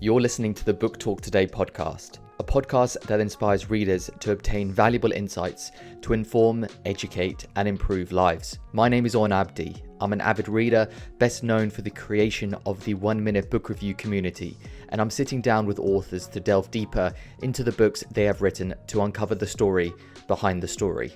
You're listening to the Book Talk Today podcast, a podcast that inspires readers to obtain valuable insights to inform, educate, and improve lives. My name is Abdi. I'm an avid reader, best known for the creation of the 1 Minute Book Review community, and I'm sitting down with authors to delve deeper into the books they have written to uncover the story behind the story.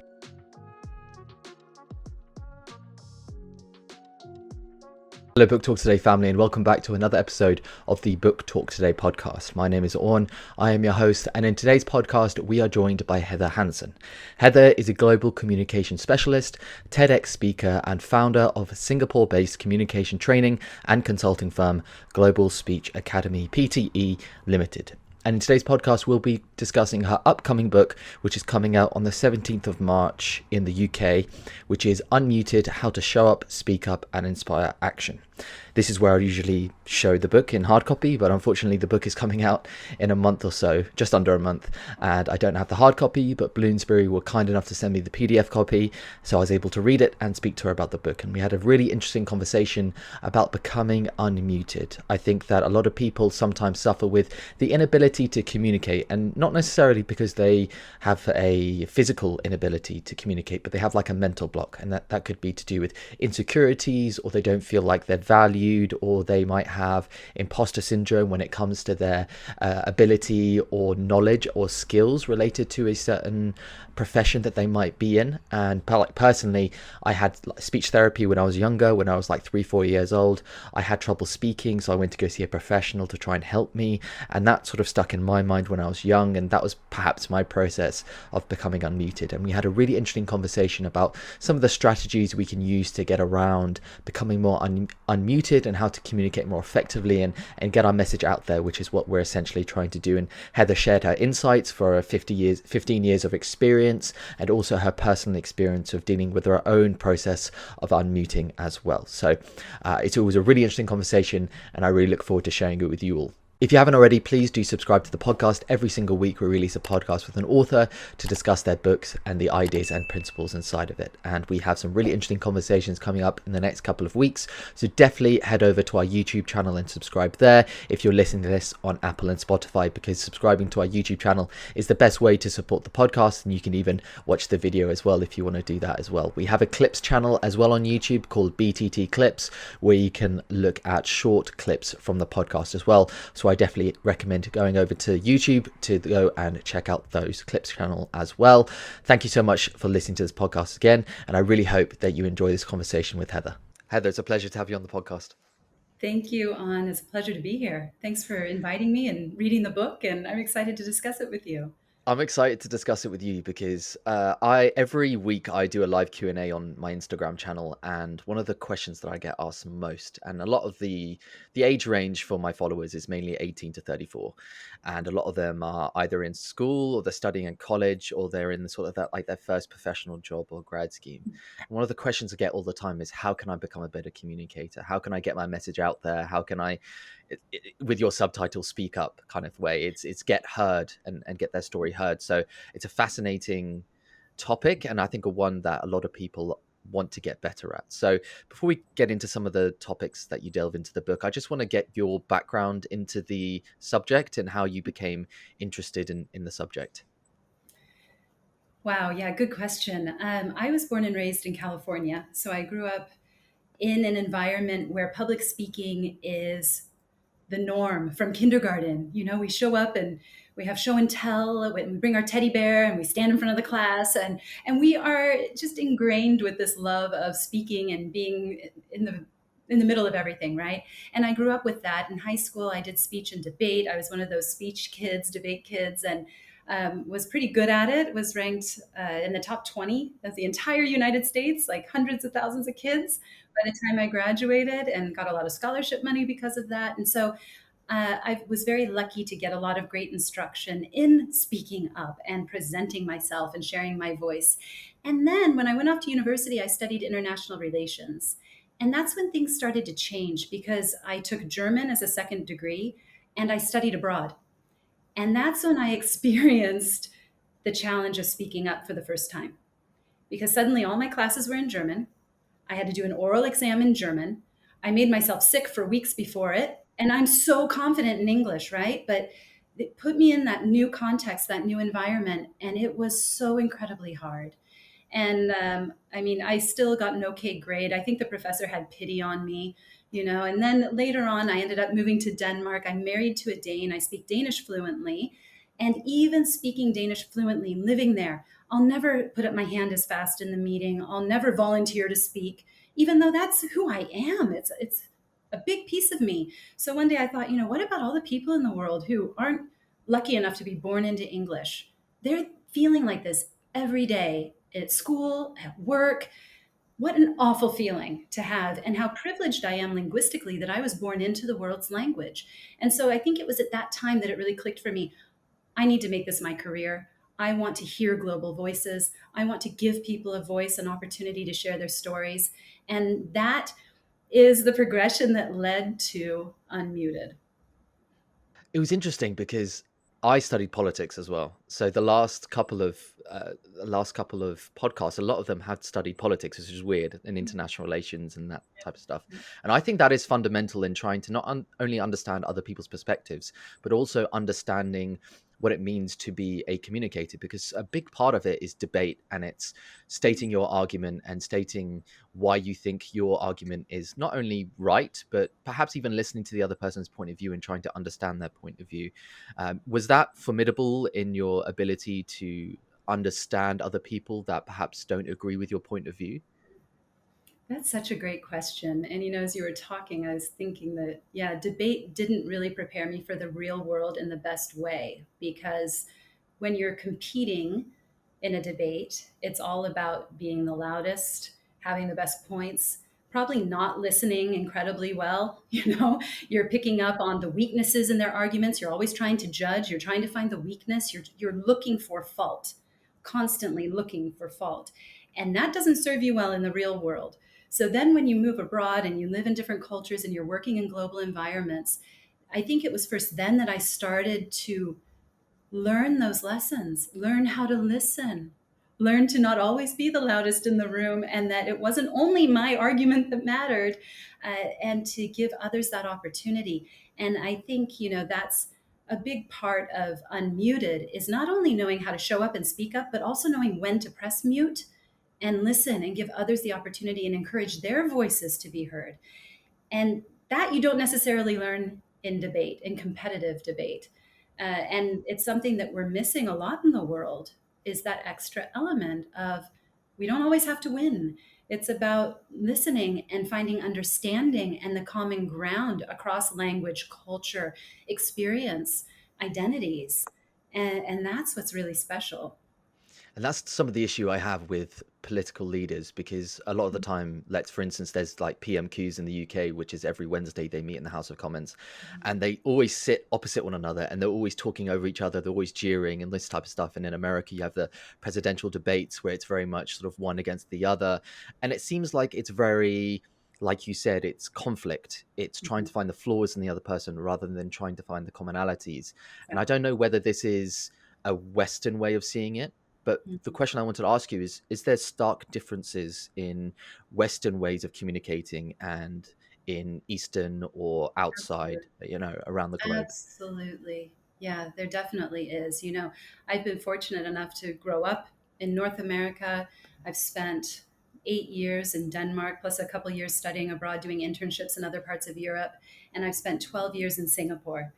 Hello Book Talk Today family, and welcome back to another episode of the Book Talk Today podcast. My name is Orn, I am your host, and in today's podcast we are joined by Heather Hansen. Heather is a global communication specialist, TEDx speaker, and founder of Singapore-based communication training and consulting firm Global Speech Academy Pte Ltd. And in today's podcast, we'll be discussing her upcoming book, which is coming out on the 17th of March in the UK, which is Unmuted: How to Show Up, Speak Up, and Inspire Action. This is where I usually show the book in hard copy, but unfortunately the book is coming out in a month or so, just under a month, and I don't have the hard copy, but Bloomsbury were kind enough to send me the PDF copy, so I was able to read it and speak to her about the book, and we had a really interesting conversation about becoming unmuted. I think that a lot of people sometimes suffer with the inability to communicate, and not necessarily because they have a physical inability to communicate, but they have like a mental block, and that could be to do with insecurities, or they don't feel like they're valued, or they might have imposter syndrome when it comes to their ability or knowledge or skills related to a certain profession that they might be in. And personally, I had speech therapy when I was younger, when I was like 3-4 years old. I had trouble speaking, so I went to go see a professional to try and help me, and that sort of stuck in my mind when I was young, and that was perhaps my process of becoming unmuted. And we had a really interesting conversation about some of the strategies we can use to get around becoming more unmuted and how to communicate more effectively and get our message out there, which is what we're essentially trying to do. And Heather shared her insights for her 15 years of experience, and also her personal experience of dealing with her own process of unmuting as well. So it was a really interesting conversation, and I really look forward to sharing it with you all. If you haven't already, please do subscribe to the podcast. Every single week we release a podcast with an author to discuss their books and the ideas and principles inside of it. And we have some really interesting conversations coming up in the next couple of weeks. So definitely head over to our YouTube channel and subscribe there if you're listening to this on Apple and Spotify, because subscribing to our YouTube channel is the best way to support the podcast, and you can even watch the video as well if you want to do that as well. We have a clips channel as well on YouTube called BTT Clips, where you can look at short clips from the podcast as well. So I definitely recommend going over to YouTube to go and check out those clips channel as well. Thank you so much for listening to this podcast again, and I really hope that you enjoy this conversation with Heather. Heather, it's a pleasure to have you on the podcast. Thank you, An. It's a pleasure to be here. Thanks for inviting me and reading the book, and I'm excited to discuss it with you. I'm excited to discuss it with you because every week I do a live Q&A on my Instagram channel, and one of the questions that I get asked most, and a lot of the age range for my followers is mainly 18 to 34, and a lot of them are either in school, or they're studying in college, or they're in sort of that, like, their first professional job or grad scheme. And one of the questions I get all the time is, how can I become a better communicator? How can I get my message out there? How can I, with your subtitle, speak up kind of way, it's get heard and get their story heard. So it's a fascinating topic, and I think a one that a lot of people want to get better at. So before we get into some of the topics that you delve into the book, I just want to get your background into the subject and how you became interested in the subject. Wow, yeah, good question. I was born and raised in California, so I grew up in an environment where public speaking is the norm from kindergarten. You know, we show up and we have show and tell, we bring our teddy bear and we stand in front of the class, and we are just ingrained with this love of speaking and being in the middle of everything, right? And I grew up with that. In high school, I did speech and debate. I was one of those speech kids, debate kids, and was pretty good at it, was ranked in the top 20 of the entire United States, like hundreds of thousands of kids by the time I graduated, and got a lot of scholarship money because of that. And so I was very lucky to get a lot of great instruction in speaking up and presenting myself and sharing my voice. And then when I went off to university, I studied international relations. And that's when things started to change, because I took German as a second degree and I studied abroad. And that's when I experienced the challenge of speaking up for the first time, because suddenly all my classes were in German. I had to do an oral exam in German. I made myself sick for weeks before it And I'm so confident in English, right? But it put me in that new context, that new environment, and it was so incredibly hard. And I mean, I still got an okay grade. I think the professor had pity on me, you know. And then later on, I ended up moving to Denmark. I'm married to a Dane. I speak Danish fluently. And even speaking Danish fluently, living there, I'll never put up my hand as fast in the meeting. I'll never volunteer to speak, even though that's who I am. It's a big piece of me. So one day I thought, you know, what about all the people in the world who aren't lucky enough to be born into English? They're feeling like this every day at school, at work. What an awful feeling to have, and how privileged I am linguistically that I was born into the world's language. And so I think it was at that time that it really clicked for me. I need to make this my career. I want to hear global voices. I want to give people a voice, an opportunity to share their stories. And that is the progression that led to Unmuted. It was interesting because I studied politics as well. So the last couple of podcasts, a lot of them had studied politics, which is weird, and international relations and that type of stuff. And I think that is fundamental in trying to not only understand other people's perspectives, but also understanding what it means to be a communicator, because a big part of it is debate, and it's stating your argument and stating why you think your argument is not only right, but perhaps even listening to the other person's point of view and trying to understand their point of view. Was that formidable in your ability to understand other people that perhaps don't agree with your point of view? That's such a great question. And, you know, as you were talking, I was thinking that, yeah, debate didn't really prepare me for the real world in the best way, because when you're competing in a debate, it's all about being the loudest, having the best points, probably not listening incredibly well. You know, you're picking up on the weaknesses in their arguments. You're always trying to judge. You're trying to find the weakness. You're looking for fault, constantly looking for fault. And that doesn't serve you well in the real world. So then when you move abroad and you live in different cultures and you're working in global environments, I think it was first then that I started to learn those lessons, learn how to listen, learn to not always be the loudest in the room, and that it wasn't only my argument that mattered, and to give others that opportunity. And I think, you know, that's a big part of Unmuted, is not only knowing how to show up and speak up, but also knowing when to press mute and listen and give others the opportunity and encourage their voices to be heard. And that you don't necessarily learn in debate, in competitive debate. And it's something that we're missing a lot in the world, is that extra element of, we don't always have to win. It's about listening and finding understanding and the common ground across language, culture, experience, identities. And that's what's really special. And that's some of the issue I have with political leaders, because a lot of the time, let's for instance, there's like PMQs in the UK, which is every Wednesday they meet in the House of Commons, and they always sit opposite one another and they're always talking over each other, they're always jeering and this type of stuff. And in America, you have the presidential debates where it's very much sort of one against the other. And it seems like it's very, like you said, it's conflict. It's trying to find the flaws in the other person rather than trying to find the commonalities. And I don't know whether this is a Western way of seeing it, but the question I wanted to ask you is there stark differences in Western ways of communicating and in Eastern or outside, around the globe? Absolutely. Yeah, there definitely is. You know, I've been fortunate enough to grow up in North America. I've spent 8 years in Denmark, plus a couple years studying abroad, doing internships in other parts of Europe. And I've spent 12 years in Singapore.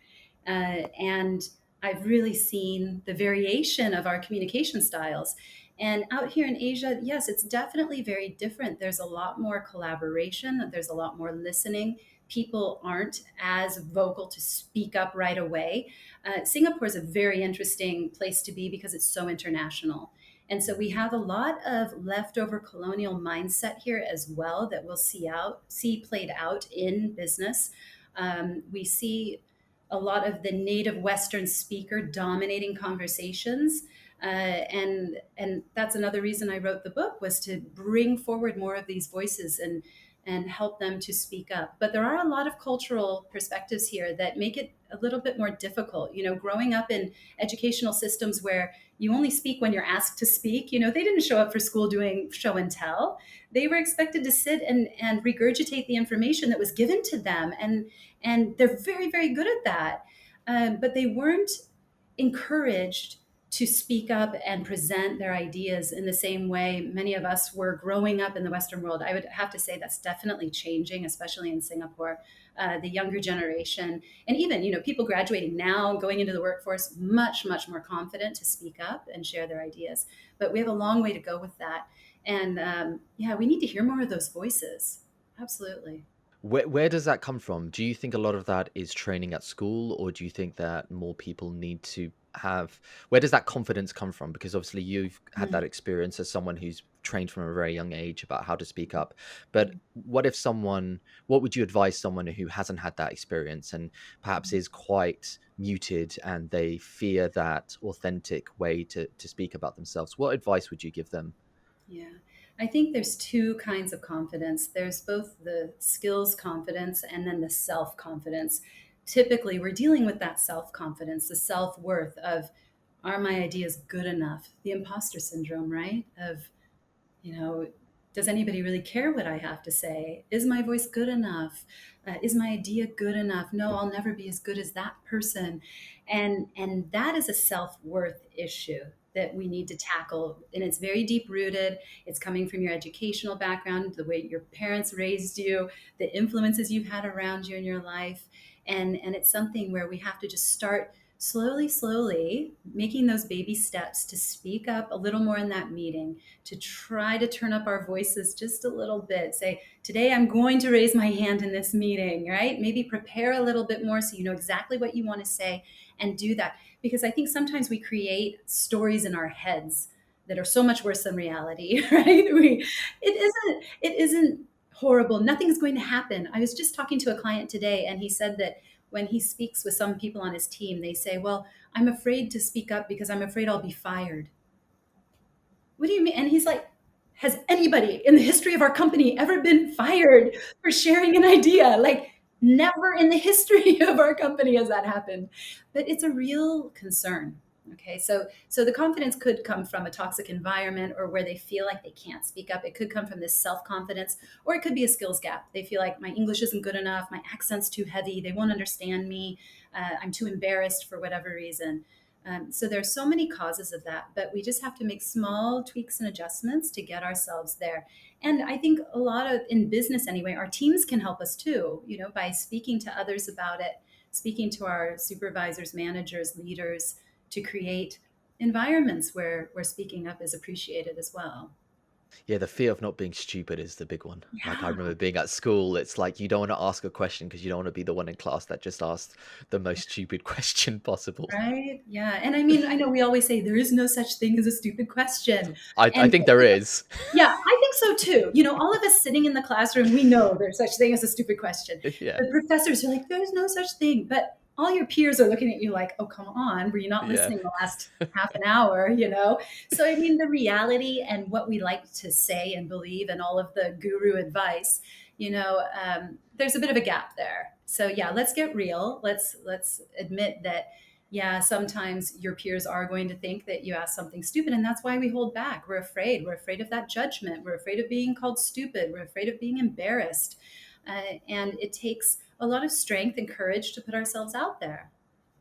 And I've really seen the variation of our communication styles. And out here in Asia, yes, it's definitely very different. There's a lot more collaboration, there's a lot more listening. People aren't as vocal to speak up right away. Singapore is a very interesting place to be because it's so international. And so we have a lot of leftover colonial mindset here as well that we'll see played out in business. We see a lot of the native Western speaker dominating conversations. And that's another reason I wrote the book, was to bring forward more of these voices, and help them to speak up. But there are a lot of cultural perspectives here that make it a little bit more difficult. Growing up in educational systems where you only speak when you're asked to speak, they didn't show up for school doing show and tell. They were expected to sit and regurgitate the information that was given to them. And they're very, very good at that. But they weren't encouraged to speak up and present their ideas in the same way many of us were growing up in the Western world. I would have to say that's definitely changing, especially in Singapore. The younger generation, and even people graduating now, going into the workforce, much more confident to speak up and share their ideas. But we have a long way to go with that, and we need to hear more of those voices. Absolutely. Where does that come from? Do you think a lot of that is training at school, or do you think that more people need to have, where does that confidence come from? Because obviously you've had that experience as someone who's trained from a very young age about how to speak up. But what would you advise someone who hasn't had that experience and perhaps is quite muted and they fear that authentic way to speak about themselves? What advice would you give them? Yeah. I think there's two kinds of confidence. There's both the skills confidence and then the self confidence. Typically, we're dealing with that self confidence, the self worth of, are my ideas good enough? The imposter syndrome, right? Of, you know, does anybody really care what I have to say? Is my voice good enough? Is my idea good enough? No, I'll never be as good as that person. And that is a self-worth issue that we need to tackle. And it's very deep rooted. It's coming from your educational background, the way your parents raised you, the influences you've had around you in your life. And it's something where we have to just start slowly making those baby steps to speak up a little more in that meeting, to try to turn up our voices just a little bit. Say, today I'm going to raise my hand in this meeting, right? Maybe prepare a little bit more so you know exactly what you want to say, and do that. Because I think sometimes we create stories in our heads that are so much worse than reality, right? It isn't horrible. Nothing's going to happen. I was just talking to a client today, and he said that when he speaks with some people on his team, they say, well, I'm afraid to speak up because I'm afraid I'll be fired. What do you mean? And he's like, has anybody in the history of our company ever been fired for sharing an idea? Like, never in the history of our company has that happened. But it's a real concern. Okay, so the confidence could come from a toxic environment or where they feel like they can't speak up. It could come from this self-confidence, or it could be a skills gap. They feel like my English isn't good enough, my accent's too heavy, they won't understand me, I'm too embarrassed for whatever reason. So there's so many causes of that, but we just have to make small tweaks and adjustments to get ourselves there. And I think a lot of, in business anyway, our teams can help us too, by speaking to others about it, speaking to our supervisors, managers, leaders, to create environments where speaking up is appreciated as well. Yeah, the fear of not being stupid is the big one. Like I Yeah. remember being at school, it's like you don't want to ask a question because you don't want to be the one in class that just asked the most stupid question possible. Right. Yeah. And I mean, I know we always say there is no such thing as a stupid question. I And think there is. yeah, I think so too. All of us sitting in the classroom, we know there's such thing as a stupid question. Yeah. The professors are like, there's no such thing. But all your peers are looking at you like, oh, come on, were you not Yeah. listening the last half an hour, So, I mean, the reality and what we like to say and believe and all of the guru advice, there's a bit of a gap there. So yeah, let's get real. Let's admit that, yeah, sometimes your peers are going to think that you asked something stupid, and that's why we hold back. We're afraid. We're afraid of that judgment. We're afraid of being called stupid. We're afraid of being embarrassed. And it takes a lot of strength and courage to put ourselves out there.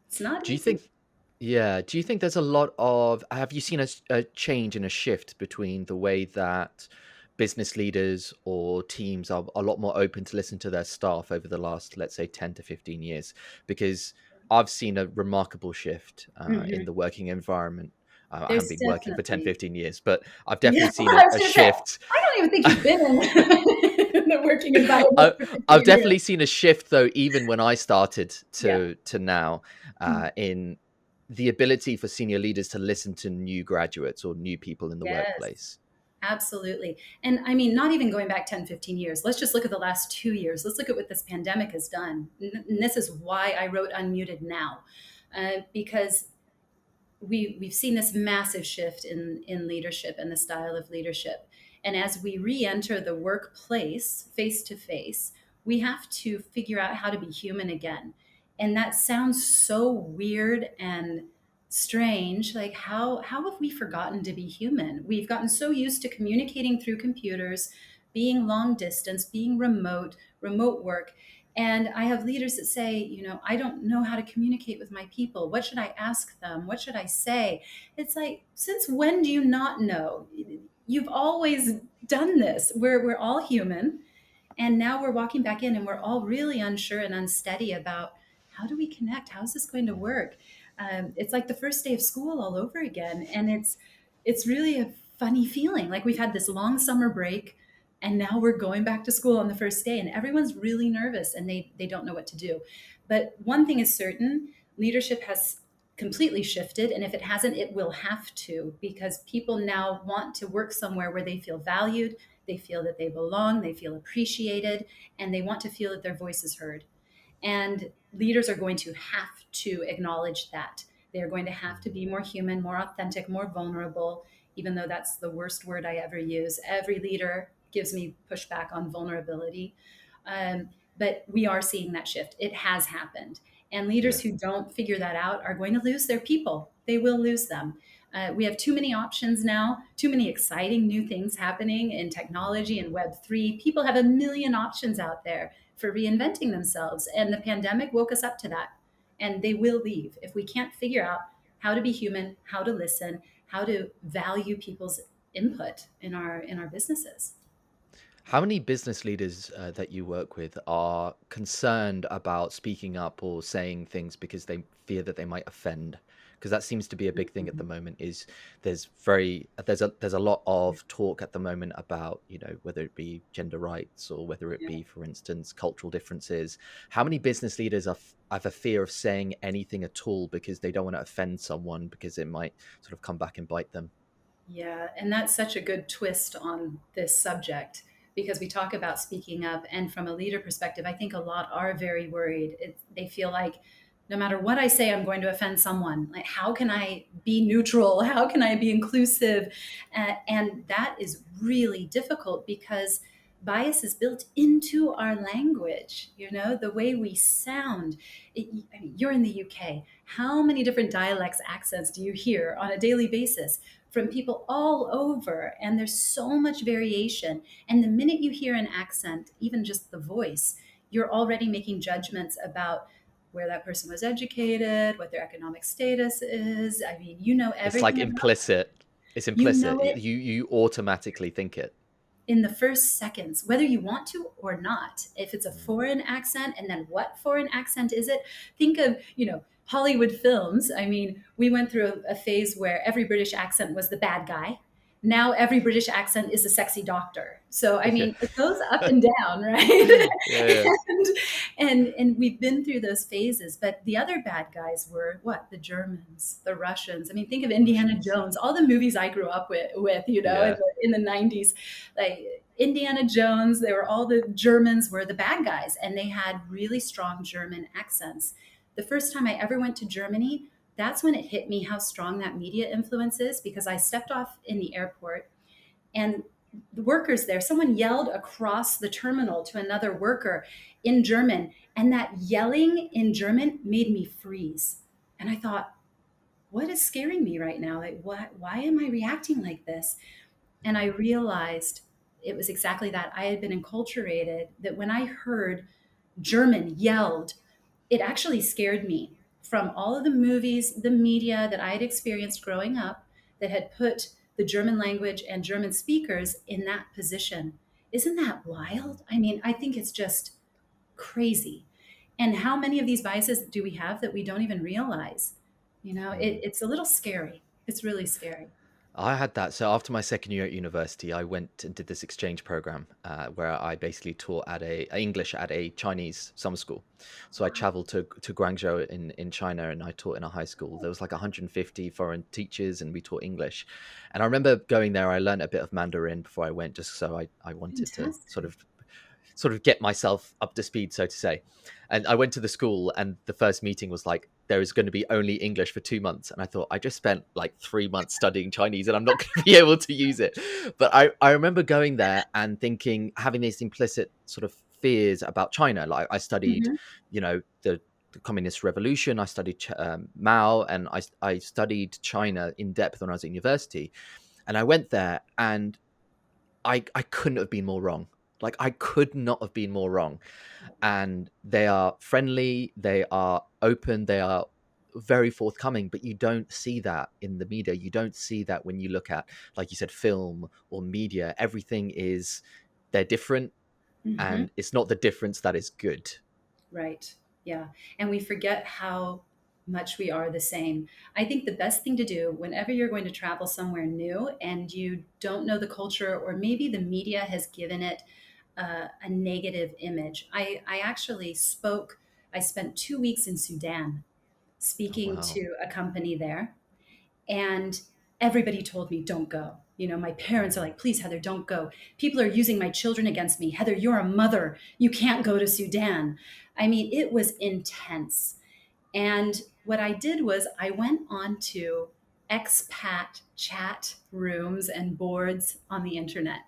It's not Do you easy. think, yeah, do you think there's a lot of, have you seen a change and a shift between the way that business leaders or teams are a lot more open to listen to their staff over the last, let's say, 10 to 15 years? Because I've seen a remarkable shift in Mhm. the working environment. I haven't There's been working for 10, definitely, 15 years, but I've yeah, definitely seen I was a going to say, shift. I don't even think you've been in, in the working environment I, for I've 15 years. definitely seen a shift, though, even when I started Yeah. to now, in the ability for senior leaders to listen to new graduates or new people in the Yes. workplace. Absolutely. And I mean, not even going back 10, 15 years. Let's just look at the last 2 years. Let's look at what this pandemic has done. And this is why I wrote Unmuted now, because we've seen this massive shift in leadership and the style of leadership. And as we re-enter the workplace face to face, we have to figure out how to be human again. And that sounds so weird and strange. Like how have we forgotten to be human? We've gotten so used to communicating through computers, being long distance, being remote work. And I have leaders that say, I don't know how to communicate with my people. What should I ask them? What should I say? It's like, since when do you not know? You've always done this. We're all human. And now we're walking back in and we're all really unsure and unsteady about how do we connect? How is this going to work? It's like the first day of school all over again. And it's really a funny feeling. Like we've had this long summer break and now we're going back to school on the first day and everyone's really nervous and they don't know what to do. But one thing is certain, leadership has completely shifted. And if it hasn't, it will have to, because people now want to work somewhere where they feel valued, they feel that they belong, they feel appreciated, and they want to feel that their voice is heard. And leaders are going to have to acknowledge that. They're going to have to be more human, more authentic, more vulnerable, even though that's the worst word I ever use. Every leader gives me pushback on vulnerability. But we are seeing that shift. It has happened. And leaders Yes. who don't figure that out are going to lose their people. They will lose them. We have too many options now, too many exciting new things happening in technology and Web3. People have a million options out there for reinventing themselves. And the pandemic woke us up to that. And they will leave if we can't figure out how to be human, how to listen, how to value people's input in our businesses. How many business leaders that you work with are concerned about speaking up or saying things because they fear that they might offend? Because that seems to be a big thing at the moment. Is there's a lot of talk at the moment about, whether it be gender rights or whether it Yeah. be, for instance, cultural differences. How many business leaders have a fear of saying anything at all because they don't want to offend someone because it might sort of come back and bite them? Yeah, and that's such a good twist on this subject because we talk about speaking up. And from a leader perspective, I think a lot are very worried. They feel like no matter what I say, I'm going to offend someone. Like, how can I be neutral? How can I be inclusive? And that is really difficult because bias is built into our language, the way we sound. I mean, you're in the UK. How many different dialects, accents do you hear on a daily basis from people all over? And there's so much variation. And the minute you hear an accent, even just the voice, you're already making judgments about where that person was educated, what their economic status is. I mean, It's like everything about implicit. It's you implicit. know You it you automatically think it. in the first seconds, whether you want to or not. If it's a Mm. foreign accent, and then what foreign accent is it? Think of, Hollywood films. I mean, we went through a phase where every British accent was the bad guy. Now every British accent is a sexy doctor. So I Yeah. mean, it goes up and down, right? Yeah. and, and we've been through those phases. But the other bad guys were what? The Germans, the Russians. I mean, think of Indiana Russians. Jones, all the movies I grew up with, Yeah. in the 90s, like Indiana Jones. They were all the Germans were the bad guys, and they had really strong German accents. The first time I ever went to Germany, that's when it hit me how strong that media influence is, because I stepped off in the airport and the workers there, someone yelled across the terminal to another worker in German, and that yelling in German made me freeze. And I thought, what is scaring me right now? Like, why am I reacting like this? And I realized it was exactly that. I had been enculturated that when I heard German yelled, it actually scared me from all of the movies, the media that I had experienced growing up that had put the German language and German speakers in that position. Isn't that wild? I mean, I think it's just crazy. And how many of these biases do we have that we don't even realize? Mm. It's a little scary. It's really scary. I had that. So after my second year at university, I went and did this exchange program where I basically taught at English at a Chinese summer school. So I traveled to Guangzhou in China, and I taught in a high school. There was like 150 foreign teachers, and we taught English. And I remember going there. I learned a bit of Mandarin before I went, just so I wanted to Fantastic. sort of sort of get myself up to speed, so to say. And I went to the school, and the first meeting was like, there is going to be only English for 2 months. And I thought, I just spent like 3 months studying Chinese and I'm not going to be able to use it. But I remember going there and thinking, having these implicit sort of fears about China. Like I studied, Hmm. the Communist Revolution, I studied Mao, and I studied China in depth when I was at university. And I went there and I couldn't have been more wrong. Like I could not have been more wrong. And they are friendly, they are open, they are very forthcoming, but you don't see that in the media. You don't see that when you look at, like you said, film or media. Everything is, they're different, Hmm. and it's not the difference that is good. Right. Yeah. And we forget how much we are the same. I think the best thing to do whenever you're going to travel somewhere new and you don't know the culture, or maybe the media has given it a negative image. I actually I spent 2 weeks in Sudan Oh speaking wow. to a company there, and everybody told me, don't go. My parents are Mm, like, please, Heather, don't go. People are using my children against me. Heather, you're a mother. You can't go to Sudan. I mean, it was intense. And what I did was I went on to expat chat rooms and boards on the internet.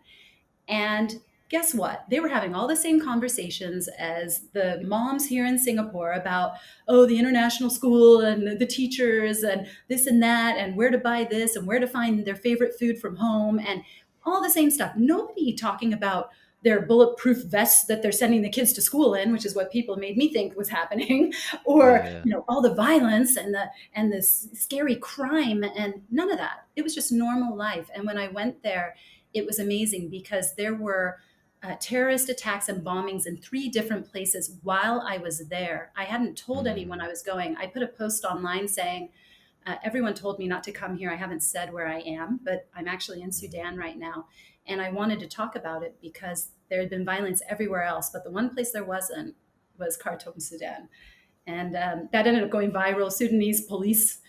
And guess what? They were having all the same conversations as the moms here in Singapore about, oh, the international school and the teachers and this and that, and where to buy this and where to find their favorite food from home, and all the same stuff. Nobody talking about their bulletproof vests that they're sending the kids to school in, which is what people made me think was happening, or yeah. all the violence and the scary crime, and none of that. It was just normal life. And when I went there, it was amazing because there were terrorist attacks and bombings in 3 different places while I was there. I hadn't told anyone Mm, I was going. I put a post online saying, everyone told me not to come here. I haven't said where I am, but I'm actually in mm, Sudan right now. And I wanted to talk about it because there had been violence everywhere else, but the one place there wasn't was Khartoum, Sudan. And that ended up going viral. Sudanese police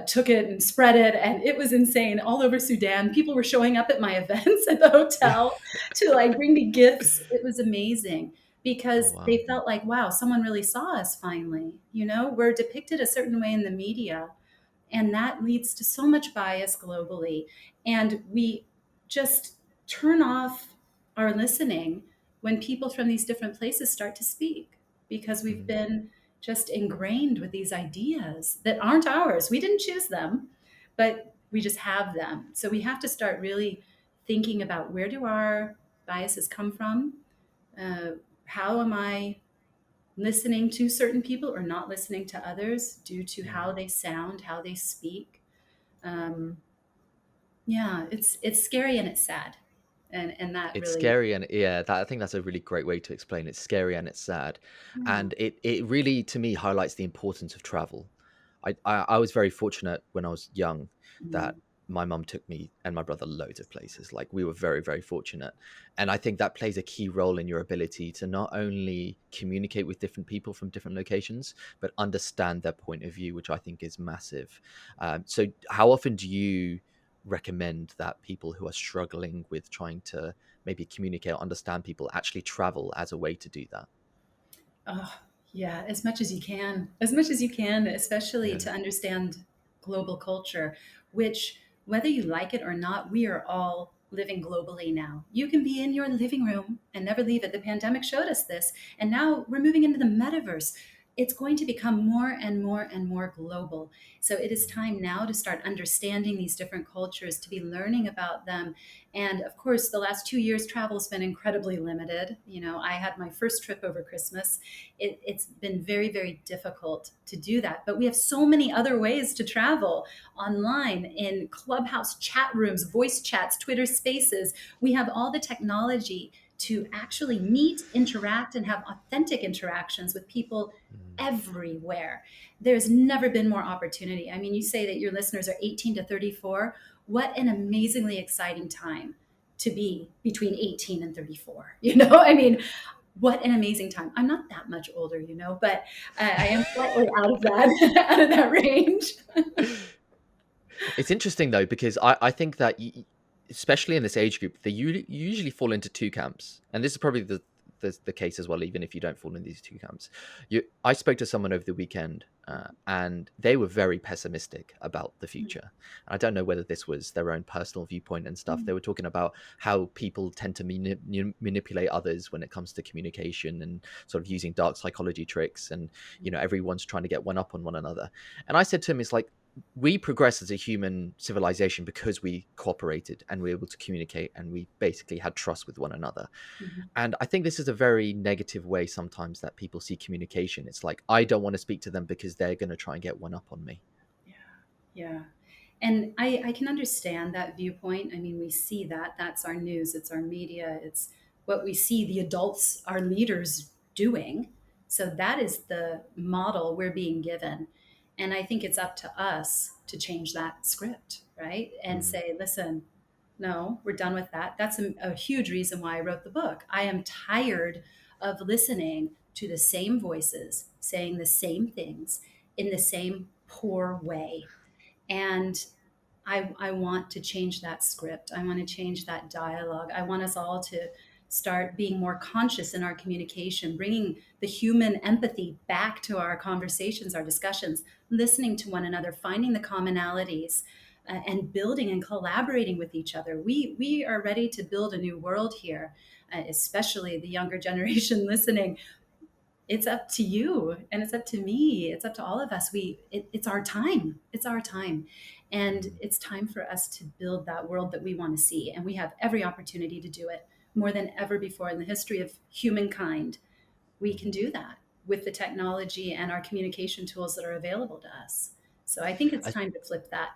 took it and spread it, and it was insane all over Sudan. People were showing up at my events at the hotel to like bring me gifts. It was amazing oh because wow. they felt like, wow, someone really saw us finally. We're depicted a certain way in the media, and that leads to so much bias globally. And we just turn off our listening when people from these different places start to speak, because we've Mm, been just ingrained with these ideas that aren't ours. We didn't choose them, but we just have them. So we have to start really thinking about, where do our biases come from? Uh, how am I listening to certain people or not listening to others due to mm. how they sound, how they speak? Um, yeah, it's scary and it's sad, and that It's really. scary, and yeah, I think that's a really great way to explain it. It's scary and it's sad, Yeah. and it really, to me, highlights the importance of travel. I was very fortunate when I was young that Mm. my mum took me and my brother loads of places. Like we were very, very fortunate, and I think that plays a key role in your ability to not only communicate with different people from different locations, but understand their point of view, which I think is massive. So, how often do you recommend that people who are struggling with trying to maybe communicate or understand people actually travel as a way to do that? Oh, yeah, as much as you can, as much as you can, especially Yeah. to understand global culture, which, whether you like it or not, we are all living globally now. You can be in your living room and never leave it. The pandemic showed us this. And now we're moving into the metaverse. It's going to become more and more and more global. So it is Mm, time now to start understanding these different cultures, to be learning about them. And of course, the last 2 years, travel has been incredibly limited. I had my first trip over Christmas. It's been very, very difficult to do that. But we have so many other ways to travel: online, in Clubhouse chat rooms, voice chats, Twitter spaces. We have all the technology to actually meet, interact, and have authentic interactions with people mm. everywhere. There's never been more opportunity. I mean, you say that your listeners are 18 to 34. What an amazingly exciting time to be between 18 and 34. I mean, what an amazing time. I'm not that much older, but I am slightly out of that out of that range. It's interesting though, because I think that especially in this age group, they usually fall into two camps, and this is probably the case as well, even if you don't fall in these two camps. I spoke to someone over the weekend, and they were very pessimistic about the future. I don't know whether this was their own personal viewpoint and stuff. They were talking about how people tend to manipulate others when it comes to communication, and sort of using dark psychology tricks, and everyone's trying to get one up on one another. And I said to him, it's like, we progress as a human civilization because we cooperated and we were able to communicate, and we basically had trust with one another. Mhm. And I think this is a very negative way sometimes that people see communication. It's like, I don't want to speak to them because they're going to try and get one up on me. Yeah. Yeah. And I can understand that viewpoint. I mean, we see that. That's our news, it's our media, it's what we see the adults, our leaders doing. So that is the model we're being given. And I think it's up to us to change that script, right? And Mm. say, listen, no, we're done with that. That's a huge reason why I wrote the book. I am tired of listening to the same voices saying the same things in the same poor way. And I want to change that script. I want to change that dialogue. I want us all to start being more conscious in our communication, bringing the human empathy back to our conversations, our discussions, listening to one another, finding the commonalities, and building and collaborating with each other. We are ready to build a new world here, especially the younger generation listening. It's up to you, and it's up to me, it's up to all of us. It's our time, it's our time, and it's time for us to build that world that we want to see, and we have every opportunity to do it more than ever before in the history of humankind. We can do that with the technology and our communication tools that are available to us. So I think it's I, time to flip that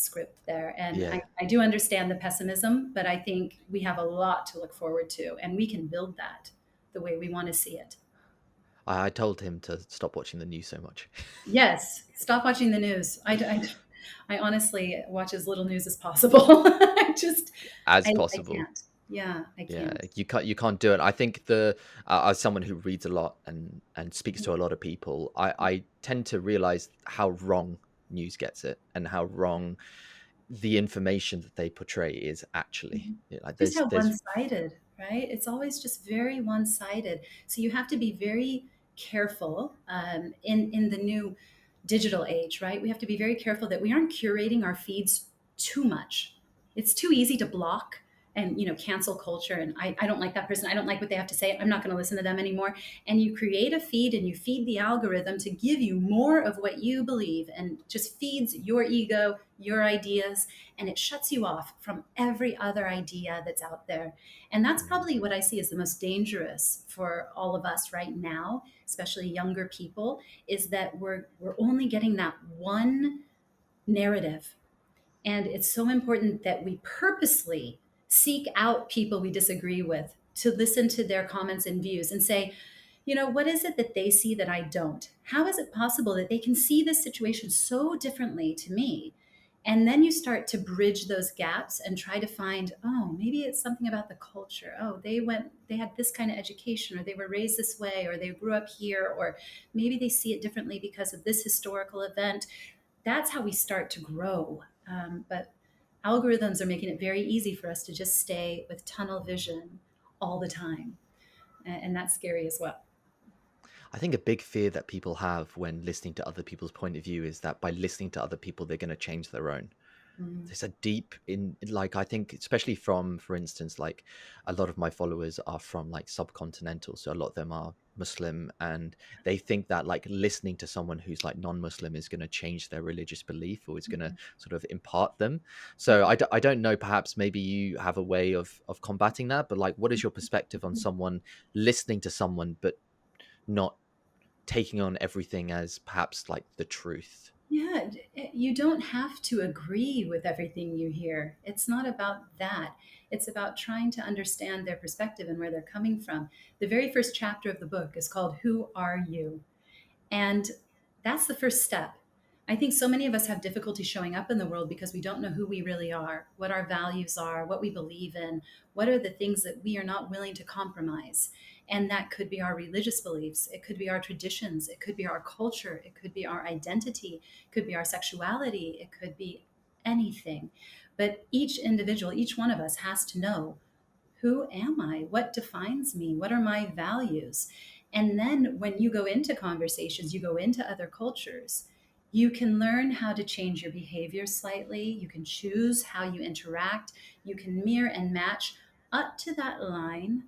script there. And yeah, I do understand the pessimism, but I think we have a lot to look forward to, and we can build that the way we want to see it. I told him to stop watching the news so much. Yes, stop watching the news. I honestly watch as little news as possible. I just, As I possible. can't. Yeah, I Yeah, can't. you can't do it. I think as someone who reads a lot and speaks to a lot of people, I tend to realize how wrong news gets it, and how wrong the information that they portray is actually. Mhm. Like Just how there's one-sided, right? It's always just very one-sided. So you have to be very careful in the new digital age, right? We have to be very careful that we aren't curating our feeds too much. It's too easy to block and cancel culture, and I don't like that person, I don't like what they have to say, I'm not going to listen to them anymore. And you create a feed, and you feed the algorithm to give you more of what you believe, and just feeds your ego, your ideas, and it shuts you off from every other idea that's out there. And that's Mm. probably what I see as the most dangerous for all of us right now, especially younger people, is that we're only getting that one narrative. And it's so important that we purposely seek out people we disagree with, to listen to their comments and views and say, what is it that they see that I don't? How is it possible that they can see this situation so differently to me? And then you start to bridge those gaps and try to find, oh, maybe it's something about the culture. Oh, they had this kind of education, or they were raised this way, or they grew up here, or maybe they see it differently because of this historical event. That's how we start to grow. But algorithms are making it very easy for us to just stay with tunnel vision all the time. And that's scary as well. I think a big fear that people have when listening to other people's point of view is that by listening to other people, they're going to change their own. Mm. There's a deep in, like, I think, especially from, for instance, like, a lot of my followers are from like subcontinental, so a lot of them are Muslim, and they think that like listening to someone who's like non-Muslim is going to change their religious belief, or is going to sort of impart them. So I don't know, perhaps maybe you have a way of combating that, but like, what is your perspective on someone listening to someone but not taking on everything as perhaps like the truth? Yeah, you don't have to agree with everything you hear. It's not about that. It's about trying to understand their perspective and where they're coming from. The very first chapter of the book is called Who Are You? And that's the first step. I think so many of us have difficulty showing up in the world because we don't know who we really are, what our values are, what we believe in, what are the things that we are not willing to compromise. And that could be our religious beliefs, it could be our traditions, it could be our culture, it could be our identity, it could be our sexuality, it could be anything. But each individual, each one of us has to know Who am I? What defines me? What are my values? And then when you go into conversations, you go into other cultures, you can learn how to change your behavior slightly. You can choose how you interact. You can mirror and match up to that line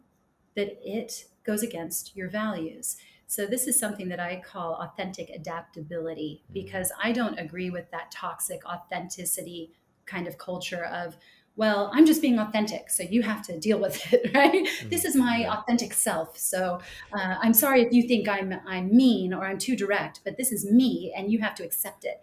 that it goes against your values. So this is something that I call authentic adaptability, because I don't agree with that toxic authenticity kind of culture of, well, I'm just being authentic, so you have to deal with it, right? This is my Yeah. authentic self. So I'm sorry if you think I'm mean or I'm too direct, but this is me, and you have to accept it.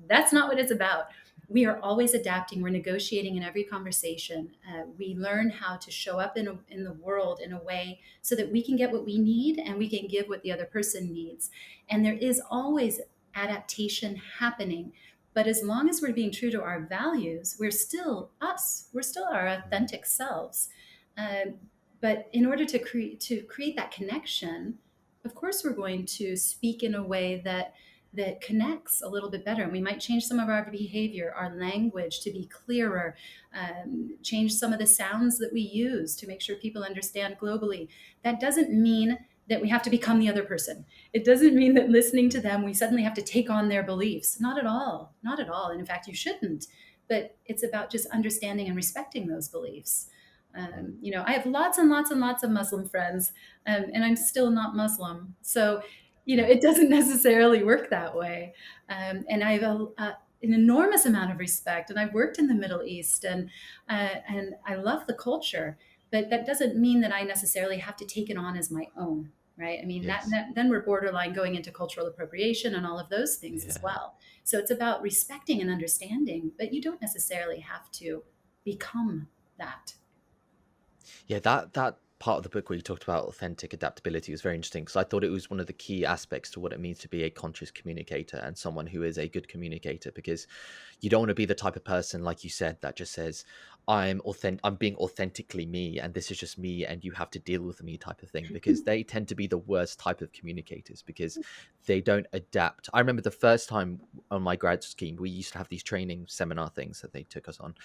That's not what it's about. We are always adapting. We're negotiating in every conversation. We learn how to show up in the world in a way so that we can get what we need and we can give what the other person needs. And there is always adaptation happening. But as long as we're being true to our values, we're still us. We're still our authentic selves. But in order to create that connection, of course, we're going to speak in a way that connects a little bit better. And we might change some of our behavior, our language to be clearer, change some of the sounds that we use to make sure people understand globally. That doesn't mean that we have to become the other person. It doesn't mean that listening to them, we suddenly have to take on their beliefs. Not at all. Not at all. And in fact, you shouldn't. But it's about just understanding and respecting those beliefs. I have lots and lots and lots of Muslim friends, and I'm still not Muslim. So, it doesn't necessarily work that way. And I have an enormous amount of respect, and I've worked in the Middle East, and I love the culture, but that doesn't mean that I necessarily have to take it on as my own, right? I mean, Yes. then we're borderline going into cultural appropriation and all of those things as Yeah. well. So it's about respecting and understanding, but you don't necessarily have to become that. Yeah, that part of the book where you talked about authentic adaptability was very interesting, because I thought it was one of the key aspects to what it means to be a conscious communicator and someone who is a good communicator, because you don't want to be the type of person, like you said, that just says, I'm being authentically me, and this is just me, and you have to deal with me type of thing, because they tend to be the worst type of communicators because they don't adapt. I remember the first time on my grad scheme, we used to have these training seminar things that they took us on,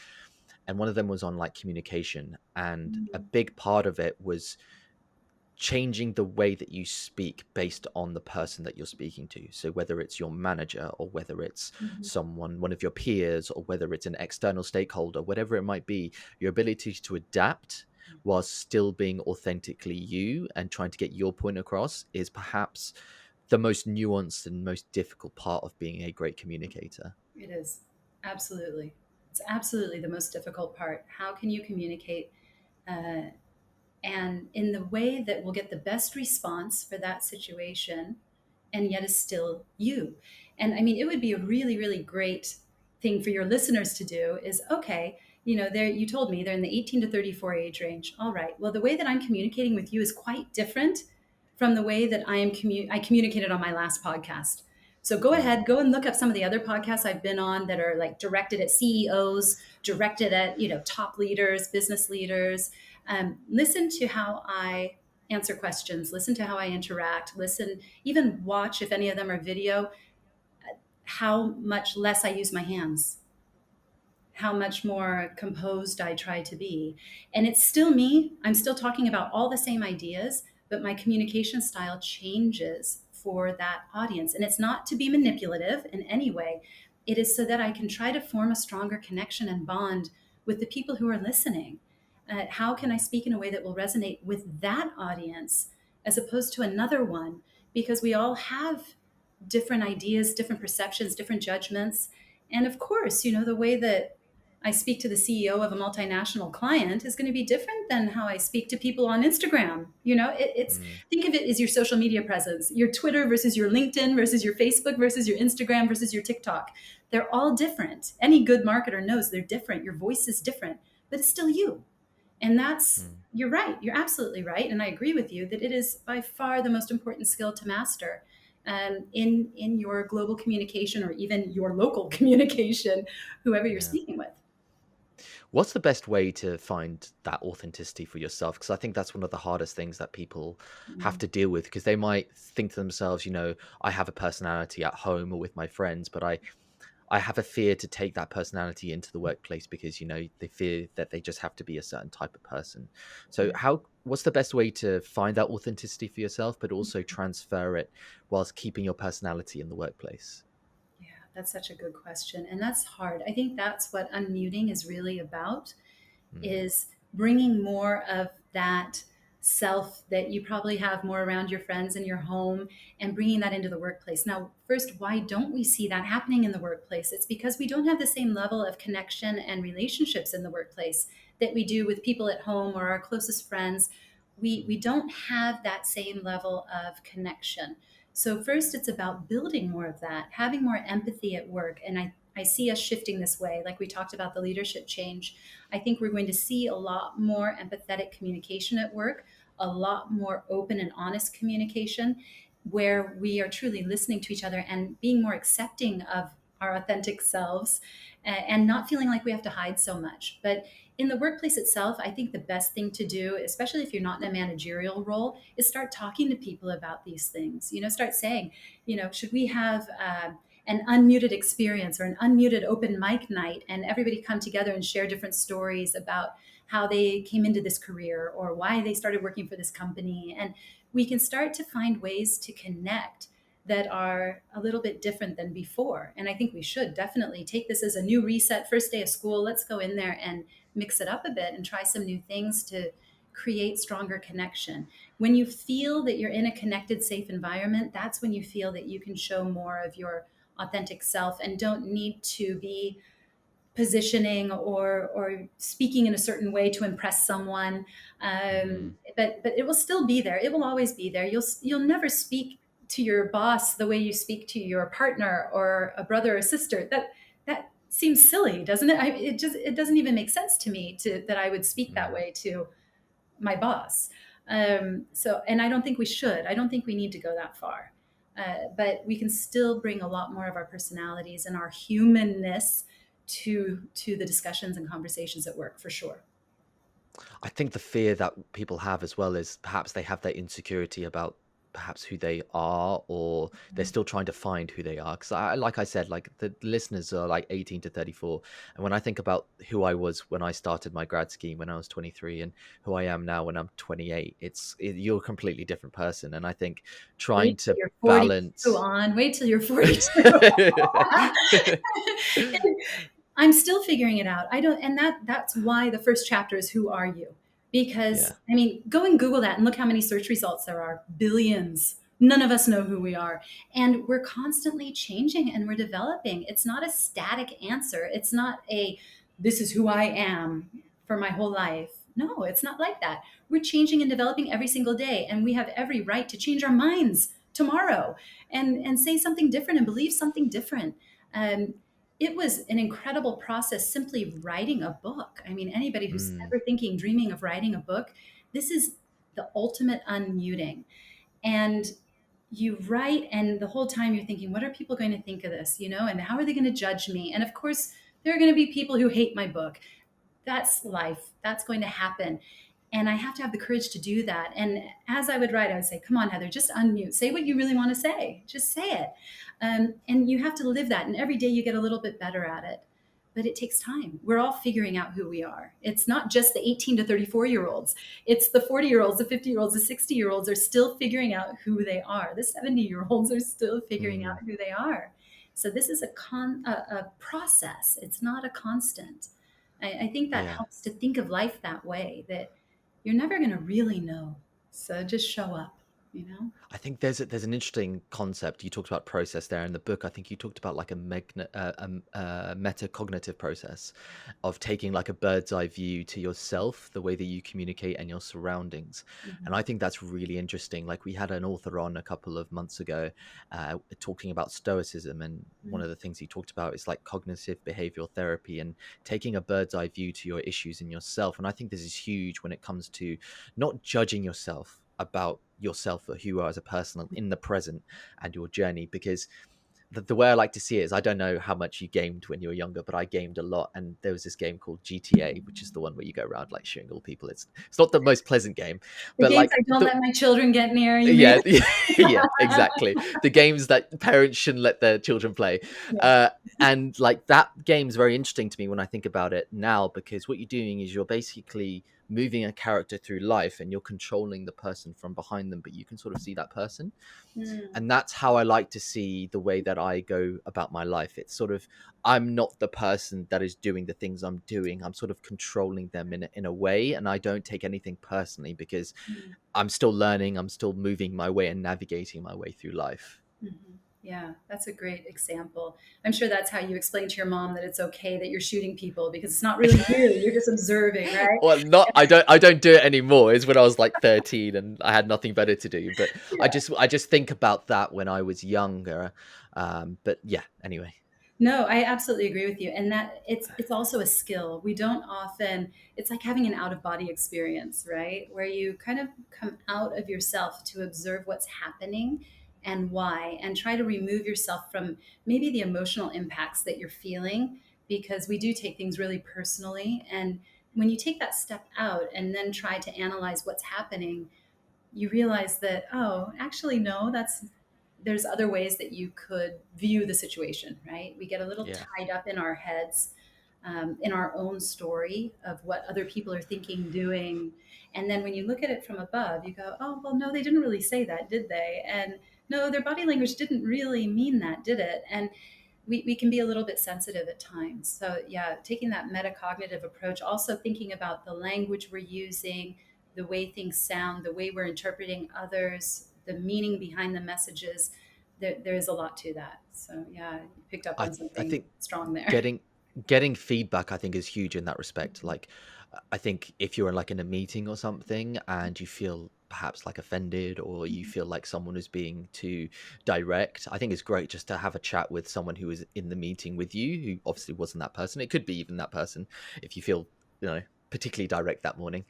and one of them was on like communication, and a big part of it was changing the way that you speak based on the person that you're speaking to. So whether it's your manager, or whether it's Mhm. one of your peers, or whether it's an external stakeholder, whatever it might be, your ability to adapt while still being authentically you and trying to get your point across is perhaps the most nuanced and most difficult part of being a great communicator. It is. Absolutely. It's absolutely the most difficult part. How can you communicate uh, and in the way that will get the best response for that situation and yet is still you? And I mean, it would be a really, really great thing for your listeners to do is, okay, you told me they're in the 18 to 34 age range. All right. Well, the way that I'm communicating with you is quite different from the way that I communicated on my last podcast. So go ahead, go and look up some of the other podcasts I've been on that are like directed at CEOs, directed at, top leaders, business leaders. Listen to how I answer questions, listen to how I interact, listen, even watch, if any of them are video, how much less I use my hands, how much more composed I try to be. And it's still me. I'm still talking about all the same ideas, but my communication style changes for that audience. And it's not to be manipulative in any way. It is so that I can try to form a stronger connection and bond with the people who are listening. How can I speak in a way that will resonate with that audience as opposed to another one? Because we all have different ideas, different perceptions, different judgments. And of course, the way that I speak to the CEO of a multinational client is going to be different than how I speak to people on Instagram. It's think of it as your social media presence, your Twitter versus your LinkedIn versus your Facebook versus your Instagram versus your TikTok. They're all different. Any good marketer knows they're different. Your voice is different, but it's still you. And you're right. You're absolutely right. And I agree with you that it is by far the most important skill to master in your global communication, or even your local communication, whoever you're Yeah. speaking with. What's the best way to find that authenticity for yourself? Because I think that's one of the hardest things that people have Mm. to deal with, because they might think to themselves, I have a personality at home or with my friends, but I I have a fear to take that personality into the workplace because, you know, they fear that they just have to be a certain type of person. So what's the best way to find that authenticity for yourself, but also transfer it whilst keeping your personality in the workplace? Yeah, that's such a good question. And that's hard. I think that's what unmuting is really about, Mm, is bringing more of that self that you probably have more around your friends in your home and bringing that into the workplace. Now, first, why don't we see that happening in the workplace? It's because we don't have the same level of connection and relationships in the workplace that we do with people at home or our closest friends. We don't have that same level of connection. So first, it's about building more of that, having more empathy at work. And I see us shifting this way, like we talked about the leadership change. I think we're going to see a lot more empathetic communication at work, a lot more open and honest communication, where we are truly listening to each other and being more accepting of our authentic selves, and not feeling like we have to hide so much. But in the workplace itself, I think the best thing to do, especially if you're not in a managerial role, is start talking to people about these things. Start saying, should we have an unmuted experience or an unmuted open mic night, and everybody come together and share different stories about how they came into this career or why they started working for this company. And we can start to find ways to connect that are a little bit different than before. And I think we should definitely take this as a new reset, first day of school. Let's go in there and mix it up a bit and try some new things to create stronger connection. When you feel that you're in a connected, safe environment, that's when you feel that you can show more of your authentic self and don't need to be positioning or speaking in a certain way to impress someone. mm, But it will still be there. It will always be there. You'll never speak to your boss the way you speak to your partner or a brother or sister. That seems silly, doesn't it? It doesn't even make sense to me that I would speak that mm. way to my boss. And I don't think we should. I don't think we need to go that far. But we can still bring a lot more of our personalities and our humanness to the discussions and conversations at work, for sure. I think the fear that people have as well is perhaps they have that insecurity about perhaps who they are, or they're still trying to find who they are. Because like I said, like the listeners are like 18 to 34. And when I think about who I was when I started my grad scheme when I was 23 and who I am now when I'm 28, you're a completely different person. And I think trying Wait till to you're 42 balance. on. Wait till you're 42. I'm still figuring it out. I don't, and that's why the first chapter is who are you? Because Yeah. I mean, go and Google that and look how many search results there are. Billions. None of us know who we are. And we're constantly changing and we're developing. It's not a static answer. It's not this is who I am for my whole life. No, it's not like that. We're changing and developing every single day. And we have every right to change our minds tomorrow and say something different and believe something different. Um, it was an incredible process simply writing a book. I mean, anybody who's Mm, ever thinking, dreaming of writing a book, this is the ultimate unmuting. And you write, and the whole time you're thinking, what are people going to think of this? And how are they going to judge me? And of course, there are going to be people who hate my book. That's life. That's going to happen. And I have to have the courage to do that. And as I would write, I would say, come on, Heather, just unmute. Say what you really want to say. Just say it. And you have to live that. And every day you get a little bit better at it. But it takes time. We're all figuring out who we are. It's not just the 18 to 34-year-olds. It's the 40-year-olds, the 50-year-olds, the 60-year-olds are still figuring out who they are. The 70-year-olds are still figuring out mm, who they are. So this is a process. It's not a constant. I think that yeah. helps to think of life that way, that you're never going to really know. So just show up. I think there's an interesting concept. You talked about process there in the book. I think you talked about like a metacognitive process of taking like a bird's eye view to yourself, the way that you communicate and your surroundings. And Mhm. I think that's really interesting. Like we had an author on a couple of months ago talking about stoicism. And one of the things he talked about is like cognitive behavioral therapy and taking a bird's eye view to your issues in yourself. And I think this is huge when it comes to not judging yourself about yourself or who you are as a person in the present and your journey, because the way I like to see it is, I don't know how much you gamed when you were younger, but I gamed a lot. And there was this game called GTA, which is the one where you go around like shooting all people. It's not the most pleasant game, The but games like I don't let my children get near, you mean? yeah, yeah, exactly. The games that parents shouldn't let their children play. Yeah. Uh, and like that game is very interesting to me when I think about it now, because what you're doing is you're basically moving a character through life and you're controlling the person from behind them, but you can sort of see that person. Mm, And that's how I like to see the way that I go about my life. It's sort of, I'm not the person that is doing the things I'm doing. I'm sort of controlling them in a way, and I don't take anything personally because mm, I'm still learning, I'm still moving my way and navigating my way through life. mhm. Yeah, that's a great example. I'm sure that's how you explain to your mom that it's okay that you're shooting people because it's not really you. You're just observing, right? Well, not I don't do it anymore. It's when I was like 13 and I had nothing better to do. But Yeah. I just think about that when I was younger. But yeah, anyway. No, I absolutely agree with you. And that it's also a skill. We don't often, it's like having an out of body experience, right? Where you kind of come out of yourself to observe what's happening and why, and try to remove yourself from maybe the emotional impacts that you're feeling, because we do take things really personally. And when you take that step out and then try to analyze what's happening, you realize that, oh, actually, no, there's other ways that you could view the situation, right? We get a little Yeah. tied up in our heads, in our own story of what other people are thinking, doing. And then when you look at it from above, you go, oh, well, no, they didn't really say that, did they? And no, their body language didn't really mean that, did it? And we can be a little bit sensitive at times. So, yeah, taking that metacognitive approach, also thinking about the language we're using, the way things sound, the way we're interpreting others, the meaning behind the messages. There is a lot to that. So, yeah, you picked up on I something think strong there. getting feedback, I think, is huge in that respect. Like, I think if you're in like in a meeting or something and you feel perhaps like offended, or you feel like someone is being too direct, I think it's great just to have a chat with someone who is in the meeting with you, who obviously wasn't that person. It could be even that person. If you feel, you know, particularly direct that morning,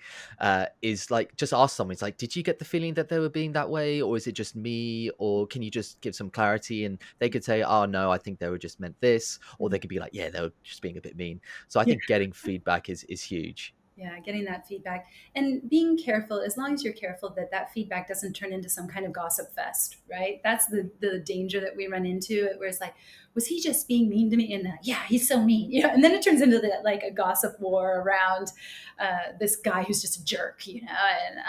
is like, just ask someone. It's like, did you get the feeling that they were being that way, or is it just me, or can you just give some clarity? And they could say, oh no, I think they were just meant this, or they could be like, yeah, they were just being a bit mean. So I Yeah. think getting feedback is huge. Yeah, getting that feedback and being careful, as long as you're careful that that feedback doesn't turn into some kind of gossip fest, right? That's the danger that we run into, where it's like, was he just being mean to me? And yeah, he's so mean, and then it turns into like a gossip war around this guy who's just a jerk, and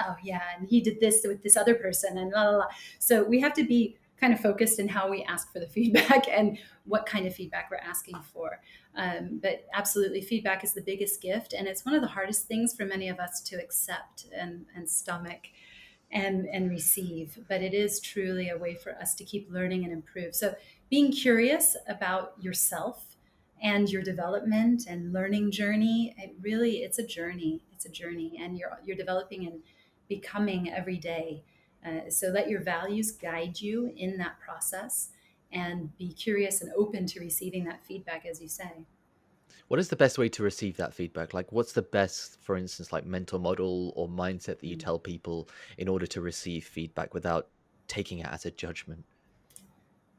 oh yeah, and he did this with this other person, and la la la. So we have to be kind of focused in how we ask for the feedback and what kind of feedback we're asking for. But absolutely, feedback is the biggest gift, and it's one of the hardest things for many of us to accept and stomach and receive. But it is truly a way for us to keep learning and improve. So, being curious about yourself and your development and learning journey, it's a journey. It's a journey, and you're developing and becoming every day. So let your values guide you in that process, and be curious and open to receiving that feedback, as you say. What is the best way to receive that feedback? Like, what's the best, for instance, like mental model or mindset that you tell people in order to receive feedback without taking it as a judgment?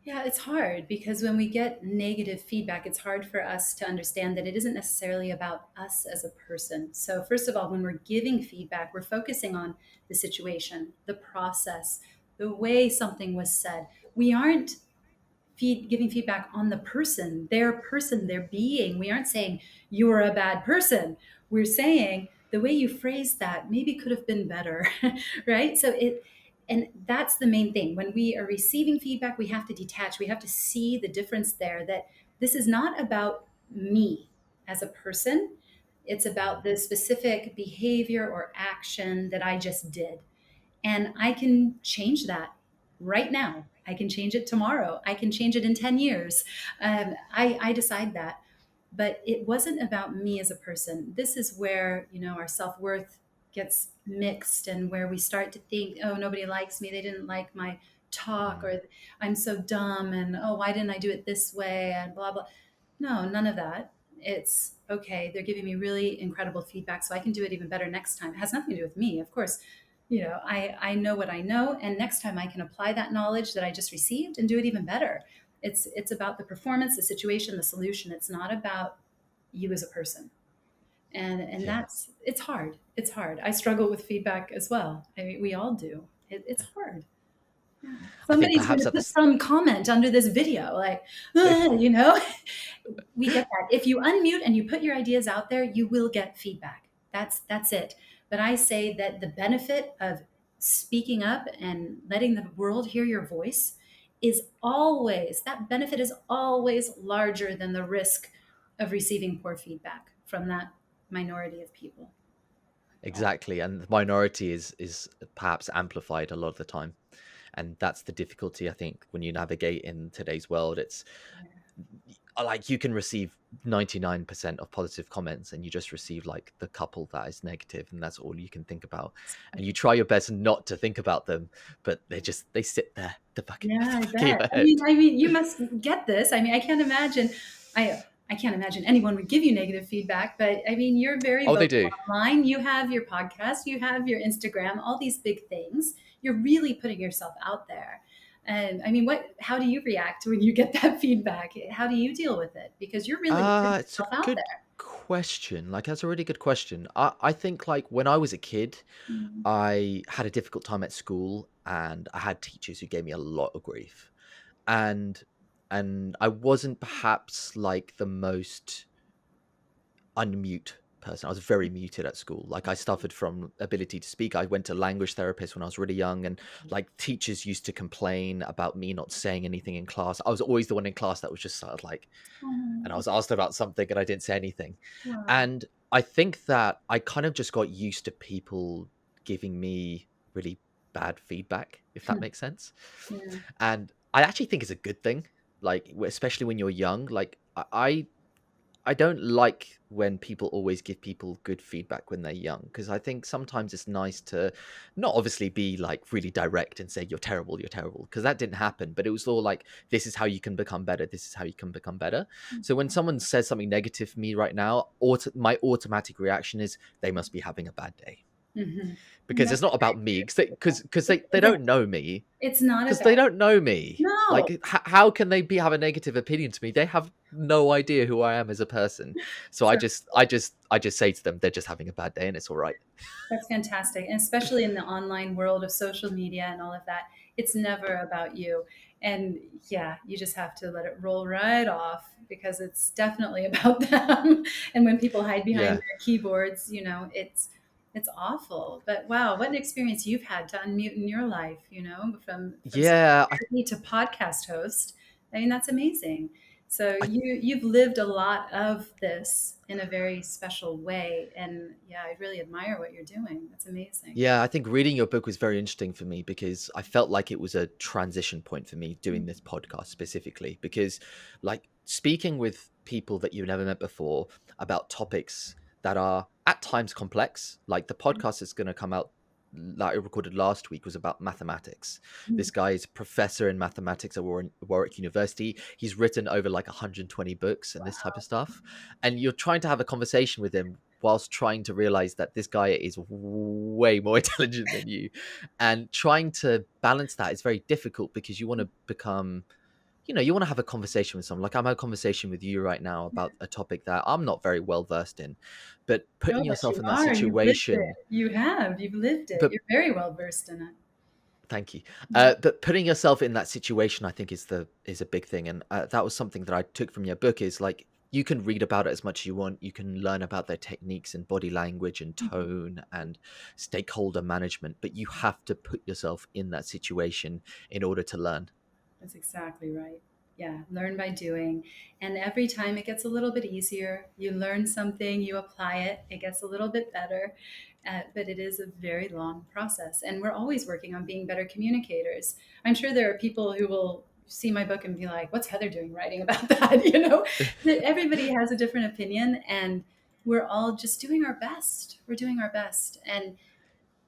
Yeah, it's hard because when we get negative feedback, it's hard for us to understand that it isn't necessarily about us as a person. So, first of all, when we're giving feedback, we're focusing on the situation, the process, the way something was said. We aren't giving feedback on the person, their being. We aren't saying you're a bad person. We're saying the way you phrased that maybe could have been better, right? And that's the main thing. When we are receiving feedback, we have to detach. We have to see the difference there, that this is not about me as a person. It's about the specific behavior or action that I just did. And I can change that right now. I can change it tomorrow. I can change it in 10 years. I decide that. But it wasn't about me as a person. This is where, our self worth gets mixed, and where we start to think, oh, nobody likes me. They didn't like my talk, Mm. or I'm so dumb. And oh, why didn't I do it this way? And blah, blah. No, none of that. It's okay. They're giving me really incredible feedback, so I can do it even better next time. It has nothing to do with me, of course. I know what I know, and next time I can apply that knowledge that I just received and do it even better. It's about the performance, the situation, the solution. It's not about you as a person. And Yeah. it's hard. It's hard. I struggle with feedback as well. I mean, we all do. It's hard. Yeah. I think Somebody's going perhaps to at put this. some comment under this video, like, you know, we get that. If you unmute and you put your ideas out there, you will get feedback. That's it. But I say that the benefit of speaking up and letting the world hear your voice is always, that benefit is always larger than the risk of receiving poor feedback from that minority of people. Exactly, and the minority is perhaps amplified a lot of the time, and that's the difficulty, I think, when you navigate in today's world. It's like you can receive 99% of positive comments, and you just receive like the couple that is negative, and that's all you can think about. And you try your best not to think about them, but they sit there the back, Yeah, I the back of bet. your head. I mean, you must get this. I mean, I can't imagine. I can't imagine anyone would give you negative feedback, but I mean, you're very Oh, they vocal do. online. You have your podcast, you have your Instagram, all these big things. You're really putting yourself out there. And I mean, how do you react when you get that feedback? How do you deal with it? Because you're really putting It's a yourself out good question. Like, that's a really good question. I think like when I was a kid, there. Mm. I had a difficult time at school, and I had teachers who gave me a lot of grief. And I wasn't perhaps like the most unmute person. I was very muted at school. Like, I suffered from ability to speak. I went to language therapists when I was really young, and like teachers used to complain about me not saying anything in class. I was always the one in class that was just sort of like, and I Oh, was asked about something and I didn't say anything. wow. And I think that I kind of just got used to people giving me really bad feedback, if that makes sense. Yeah. And I actually think it's a good thing, like especially when you're young. Like I don't like when people always give people good feedback when they're young, because I think sometimes it's nice to not obviously be like really direct and say you're terrible, because that didn't happen. But it was all like, this is how you can become better. This is how you can become better. So when someone says something negative for me right now, my automatic reaction is they must be having a bad day, Mm-hmm. because That's it's not about me, because they it. don't know me, It's not because about, they don't know me. no. Like, how can they have a negative opinion to me? They have no idea who I am as a person. So True. I just say to them, they're just having a bad day, and it's all right. That's fantastic. And especially in the online world of social media and all of that, it's never about you. And yeah, you just have to let it roll right off because it's definitely about them. And when people hide behind Yeah, their keyboards, it's awful. But wow, what an experience you've had to unmute in your life, from yeah. celebrity to podcast host. I mean, that's amazing. So I you've lived a lot of this in a very special way, and yeah, I really admire what you're doing. That's amazing. Yeah, I think reading your book was very interesting for me, because I felt like it was a transition point for me doing this podcast specifically, because like speaking with people that you've never met before about topics that are at times complex, like the podcast that's going to come out that I recorded last week was about mathematics. Mm. This guy is a professor in mathematics at Warwick University. He's written over like 120 books and this type of stuff. And you're trying to have a conversation with him whilst trying to realize that this guy is way more intelligent than you. And trying to balance that is very difficult, because you want to become, you want to have a conversation with someone. Like, I'm having a conversation with you right now about a topic that I'm not very well versed in, but No, putting but yourself you in that are. You've lived it. situation. You've lived it. But You're very well versed in it. thank you. But putting yourself in that situation, I think, is a big thing. And that was something that I took from your book, is like, you can read about it as much as you want. You can learn about their techniques and body language and Mhm. tone and stakeholder management, but you have to put yourself in that situation in order to learn. That's exactly right. Yeah, learn by doing. And every time it gets a little bit easier. You learn something, you apply it, it gets a little bit better. But it is a very long process. And we're always working on being better communicators. I'm sure there are people who will see my book and be like, what's Heather doing writing about that? Everybody has a different opinion, and we're all just doing our best. We're doing our best. And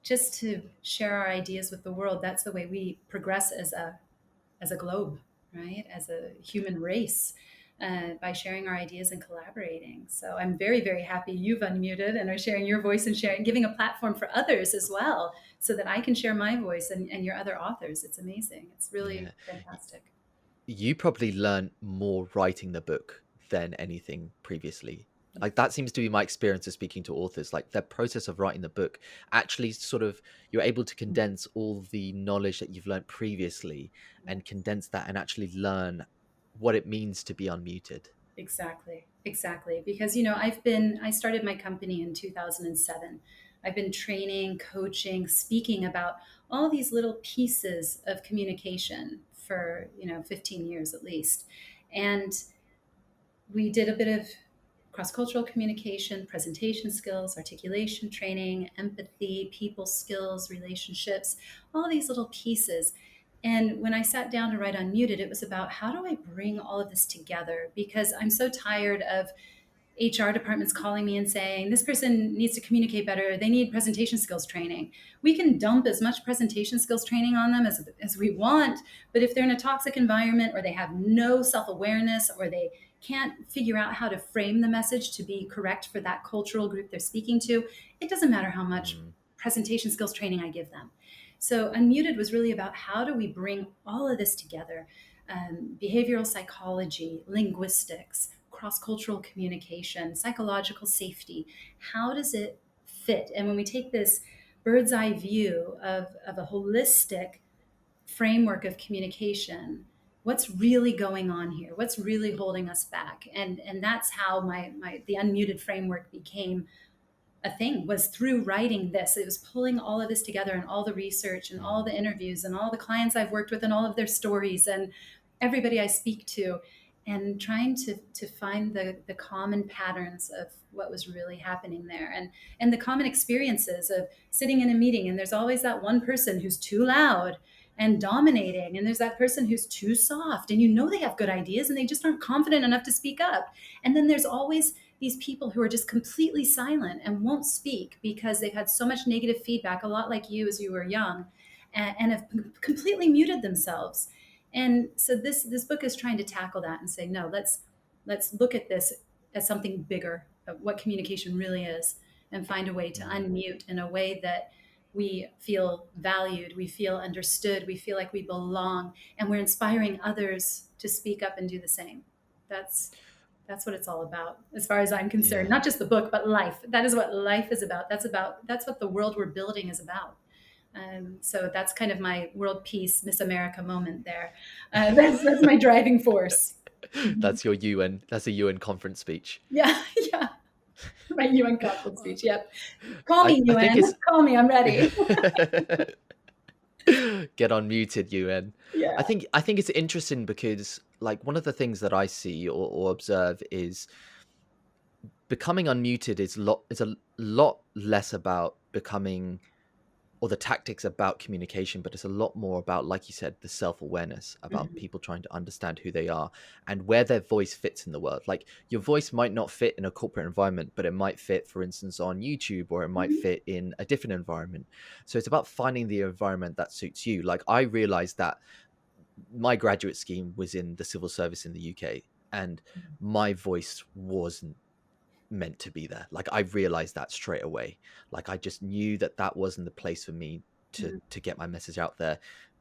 just to share our ideas with the world, that's the way we progress as a globe, right? As a human race, by sharing our ideas and collaborating. So I'm very, very happy you've unmuted and are sharing your voice and giving a platform for others as well, so that I can share my voice and your other authors. It's amazing. It's really Yeah. fantastic. you probably learned more writing the book than anything previously. Like that seems to be my experience of speaking to authors. Like the process of writing the book actually sort of you're able to condense all the knowledge that you've learned previously and condense that and actually learn what it means to be unmuted. Exactly, exactly. Because, I started my company in 2007. I've been training, coaching, speaking about all these little pieces of communication for, 15 years at least. And we did a bit of cross cultural communication, presentation skills, articulation training, empathy, people skills, relationships, all these little pieces. And when I sat down to write Unmuted, it was about how do I bring all of this together? Because I'm so tired of HR departments calling me and saying, this person needs to communicate better. They need presentation skills training. We can dump as much presentation skills training on them as we want. But if they're in a toxic environment or they have no self awareness or they can't figure out how to frame the message to be correct for that cultural group they're speaking to, it doesn't matter how much Mm, presentation skills training I give them. So, Unmuted was really about how do we bring all of this together, behavioral psychology, linguistics, cross cultural communication, psychological safety. How does it fit? And when we take this bird's eye view of a holistic framework of communication, what's really going on here? What's really holding us back? And that's how the unmuted framework became a thing, was through writing this. It was pulling all of this together and all the research and all mm, the interviews and all the clients I've worked with and all of their stories and everybody I speak to, and trying to find the common patterns of what was really happening there, and the common experiences of sitting in a meeting and there's always that one person who's too loud and dominating, and there's that person who's too soft, and they have good ideas and they just aren't confident enough to speak up. And then there's always these people who are just completely silent and won't speak because they've had so much negative feedback, a lot like you as you were young, and have completely muted themselves. And so this book is trying to tackle that and say, no, let's look at this as something bigger, of what communication really is, and find a way to mm. unmute in a way that we feel valued, we feel understood, we feel like we belong, and we're inspiring others to speak up and do the same. That's what it's all about, as far as I'm concerned. Yeah. Not just the book, but life. That is what life is about. That's what the world we're building is about. So that's kind of my world peace, Miss America moment there. That's my driving force. Mhm. That's your UN. That's a UN conference speech. Yeah, yeah. My UN conference speech. Yep. Call me I think UN. it's Call me. I'm ready. get unmuted, UN. Yeah. I think it's interesting because like one of the things that I see or observe is becoming unmuted is a lot less about becoming or the tactics about communication, but it's a lot more about, like you said, the self-awareness about Mhm. people trying to understand who they are and where their voice fits in the world. Like your voice might not fit in a corporate environment, but it might fit, for instance, on YouTube, or it might Mhm. fit in a different environment. So it's about finding the environment that suits you. Like I realized that my graduate scheme was in the civil service in the UK, and my voice wasn't meant to be there. Like I realized that straight away. Like I just knew that that wasn't the place for me Mhm. to get my message out there.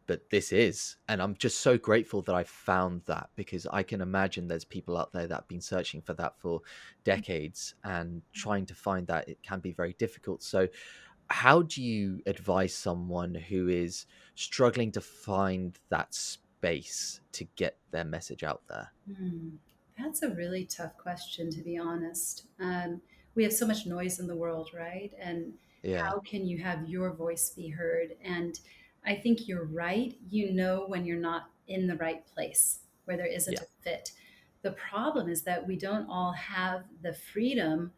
But this is, and I'm just so grateful that I found that, because I can imagine there's people out there that have been searching for that for decades, and trying to find that it can be very difficult. So how do you advise someone who is struggling to find that space to get their message out there? Hmm. That's a really tough question, to be honest. We have so much noise in the world, right? And Yeah. how can you have your voice be heard? And I think you're right. You know when you're not in the right place, where there isn't Yeah. a fit. The problem is that we don't all have the freedom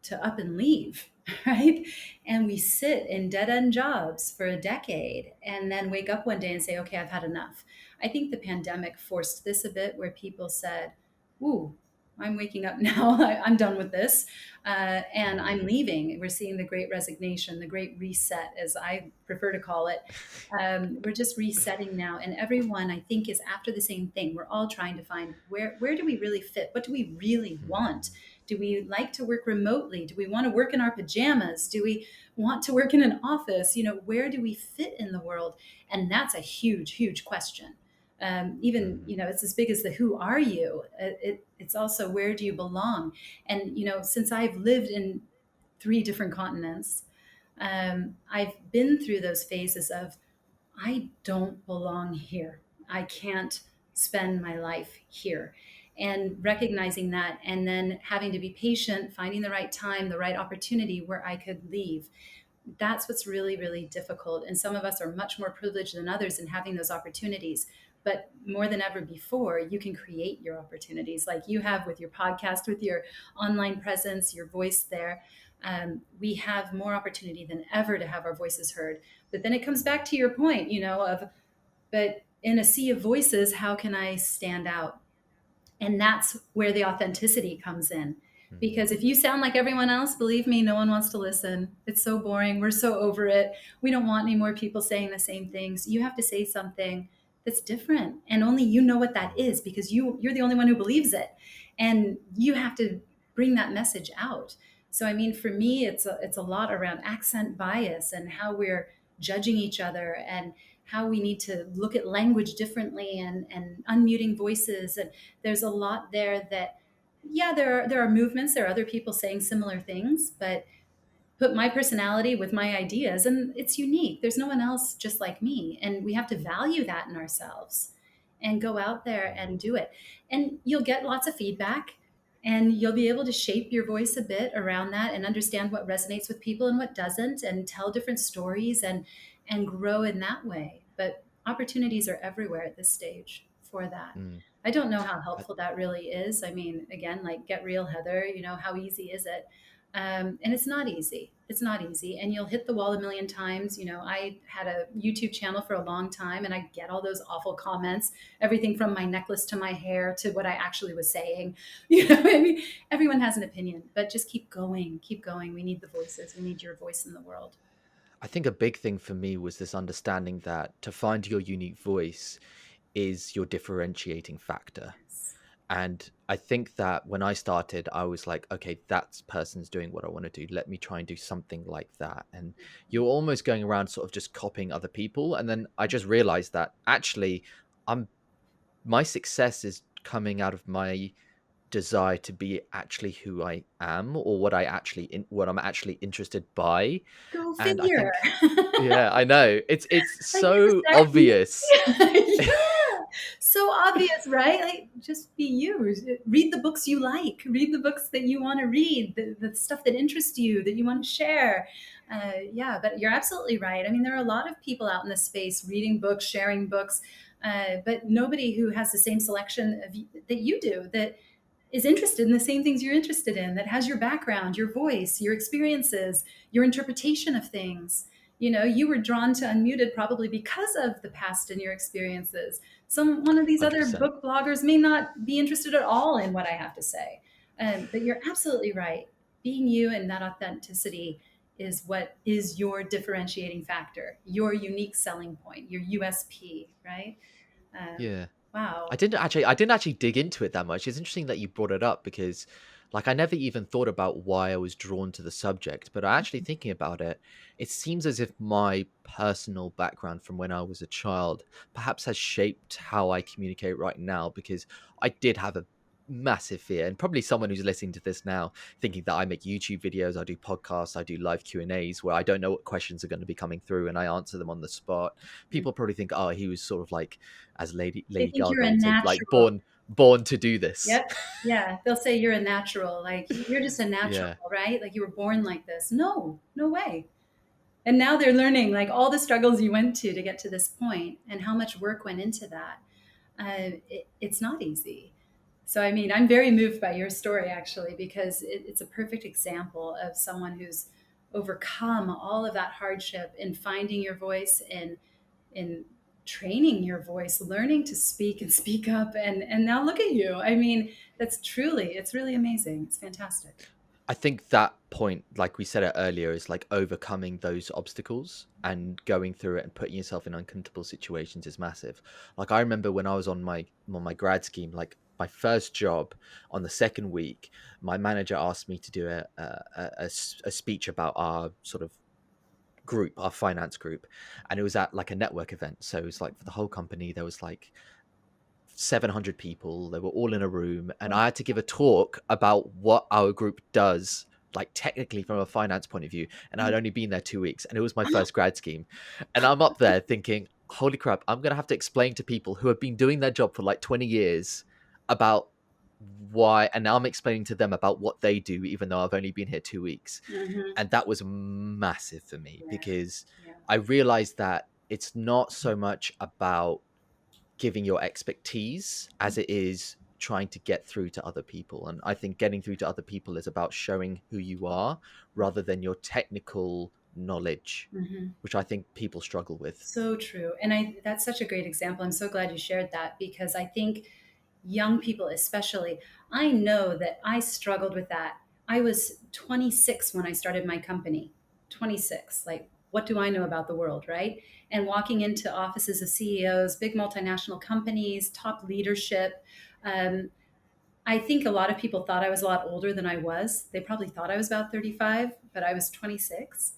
to up and leave, right? And we sit in dead end jobs for a decade and then wake up one day and say, okay, I've had enough. I think the pandemic forced this a bit, where people said, ooh, I'm waking up now. I'm done with this. And Mm. I'm leaving. We're seeing the great resignation, the great reset, as I prefer to call it. We're just resetting now. And everyone, I think, is after the same thing. We're all trying to find where do we really fit? What do we really want? Mm. Do we like to work remotely? Do we want to work in our pajamas? Do we want to work in an office? Where do we fit in the world? And that's a huge, huge question. Even, it's as big as the who are you. It's also where do you belong. And since I've lived in 3 different continents, I've been through those phases of I don't belong here. I can't spend my life here. And recognizing that, and then having to be patient, finding the right time, the right opportunity where I could leave. That's what's really, really difficult. And some of us are much more privileged than others in having those opportunities. But more than ever before, you can create your opportunities like you have with your podcast, with your online presence, your voice there. We have more opportunity than ever to have our voices heard. But then it comes back to your point, but in a sea of voices, how can I stand out? And that's where the authenticity comes in. Because if you sound like everyone else, believe me, no one wants to listen. It's so boring. We're so over it. We don't want any more people saying the same things. You have to say something that's different. And only you know what that is, because you're the only one who believes it. And you have to bring that message out. So, I mean, for me, it's a lot around accent bias and how we're judging each other, and how we need to look at language differently, and unmuting voices. And there's a lot there that, yeah, there are movements, there are other people saying similar things, but put my personality with my ideas, and it's unique. There's no one else just like me, and we have to value that in ourselves and go out there and do it. And you'll get lots of feedback, and you'll be able to shape your voice a bit around that, and understand what resonates with people and what doesn't, and tell different stories, and grow in that way. But opportunities are everywhere at this stage for that. Mm. I don't know how helpful that really is. I mean, again, like, get real, Heather, how easy is it? And it's not easy. It's not easy. And you'll hit the wall a million times. I had a YouTube channel for a long time, and I get all those awful comments, everything from my necklace to my hair to what I actually was saying. I mean, everyone has an opinion, but just keep going, keep going. We need the voices. We need your voice in the world. I think a big thing for me was this understanding that to find your unique voice is your differentiating factor. Yes. And I think that when I started, I was like, okay, that person's doing what I want to do. Let me try and do something like that. And you're almost going around sort of just copying other people. And then I just realized that actually my success is coming out of my desire to be actually who I am, or what I'm actually interested by. Go And I figure. think, yeah, I know it's Like, so obvious. yeah. So obvious, right? Like, just be you. Read the books you like. Read the books that you want to read, the stuff that interests you, that you want to share. Yeah, but you're absolutely right. I mean, there are a lot of people out in this space reading books, sharing books, but nobody who has the same selection that you do, that is interested in the same things you're interested in, that has your background, your voice, your experiences, your interpretation of things. You were drawn to Unmuted probably because of the past and your experiences. One of these other 100%. book bloggers may not be interested at all in what I have to say. But you're absolutely right. Being you and that authenticity is what is your differentiating factor, your unique selling point, your USP, right? Yeah. Wow. I didn't actually dig into it that much. It's interesting that you brought it up, because like I never even thought about why I was drawn to the subject, but actually thinking about it, it seems as if my personal background from when I was a child perhaps has shaped how I communicate right now, because I did have a massive fear, and probably someone who's listening to this now thinking that I make YouTube videos, I do podcasts, I do live Q&As where I don't know what questions are going to be coming through and I answer them on the spot. People probably think, oh, he was sort of like, as Lady They think you're Gaga a would say, like natural. born to do this. Yep. Yeah. They'll say you're a natural. Like, you're just a natural, Yeah. right? Like, you were born like this. No, no way. And now they're learning, like, all the struggles you went to get to this point, and how much work went into that. It's not easy. So, I mean, I'm very moved by your story, actually, because it's a perfect example of someone who's overcome all of that hardship in finding your voice, in training your voice, learning to speak and speak up, and now look at you. I mean, it's really amazing. It's fantastic. I think that point, like we said it earlier, is like overcoming those obstacles and going through it and putting yourself in uncomfortable situations is massive. Like I remember when I was on my grad scheme, like my first job, on the second week, my manager asked me to do a speech about our sort of group, our finance group, and it was at like a network event. So it was like for the whole company, there was like 700 people. They were all in a room, and I had to give a talk about what our group does, like technically from a finance point of view. And I'd only been there 2 weeks, and it was my first grad scheme. And I'm up there thinking, holy crap, I'm going to have to explain to people who have been doing their job for like 20 years about why. And now I'm explaining to them about what they do, even though I've only been here 2 weeks. Mm-hmm. And that was massive for me, Yeah. because Yeah. I realized that it's not so much about giving your expertise as it is trying to get through to other people. And I think getting through to other people is about showing who you are rather than your technical knowledge, Mm-hmm. which I think people struggle with. So true. And that's such a great example. I'm so glad you shared that, because I think young people, especially, I know that I struggled with that. I was 26 when I started my company. 26. Like, what do I know about the world, right? And walking into offices of CEOs, big multinational companies, top leadership. Um, I think a lot of people thought I was a lot older than I was. They probably thought I was about 35, but I was 26.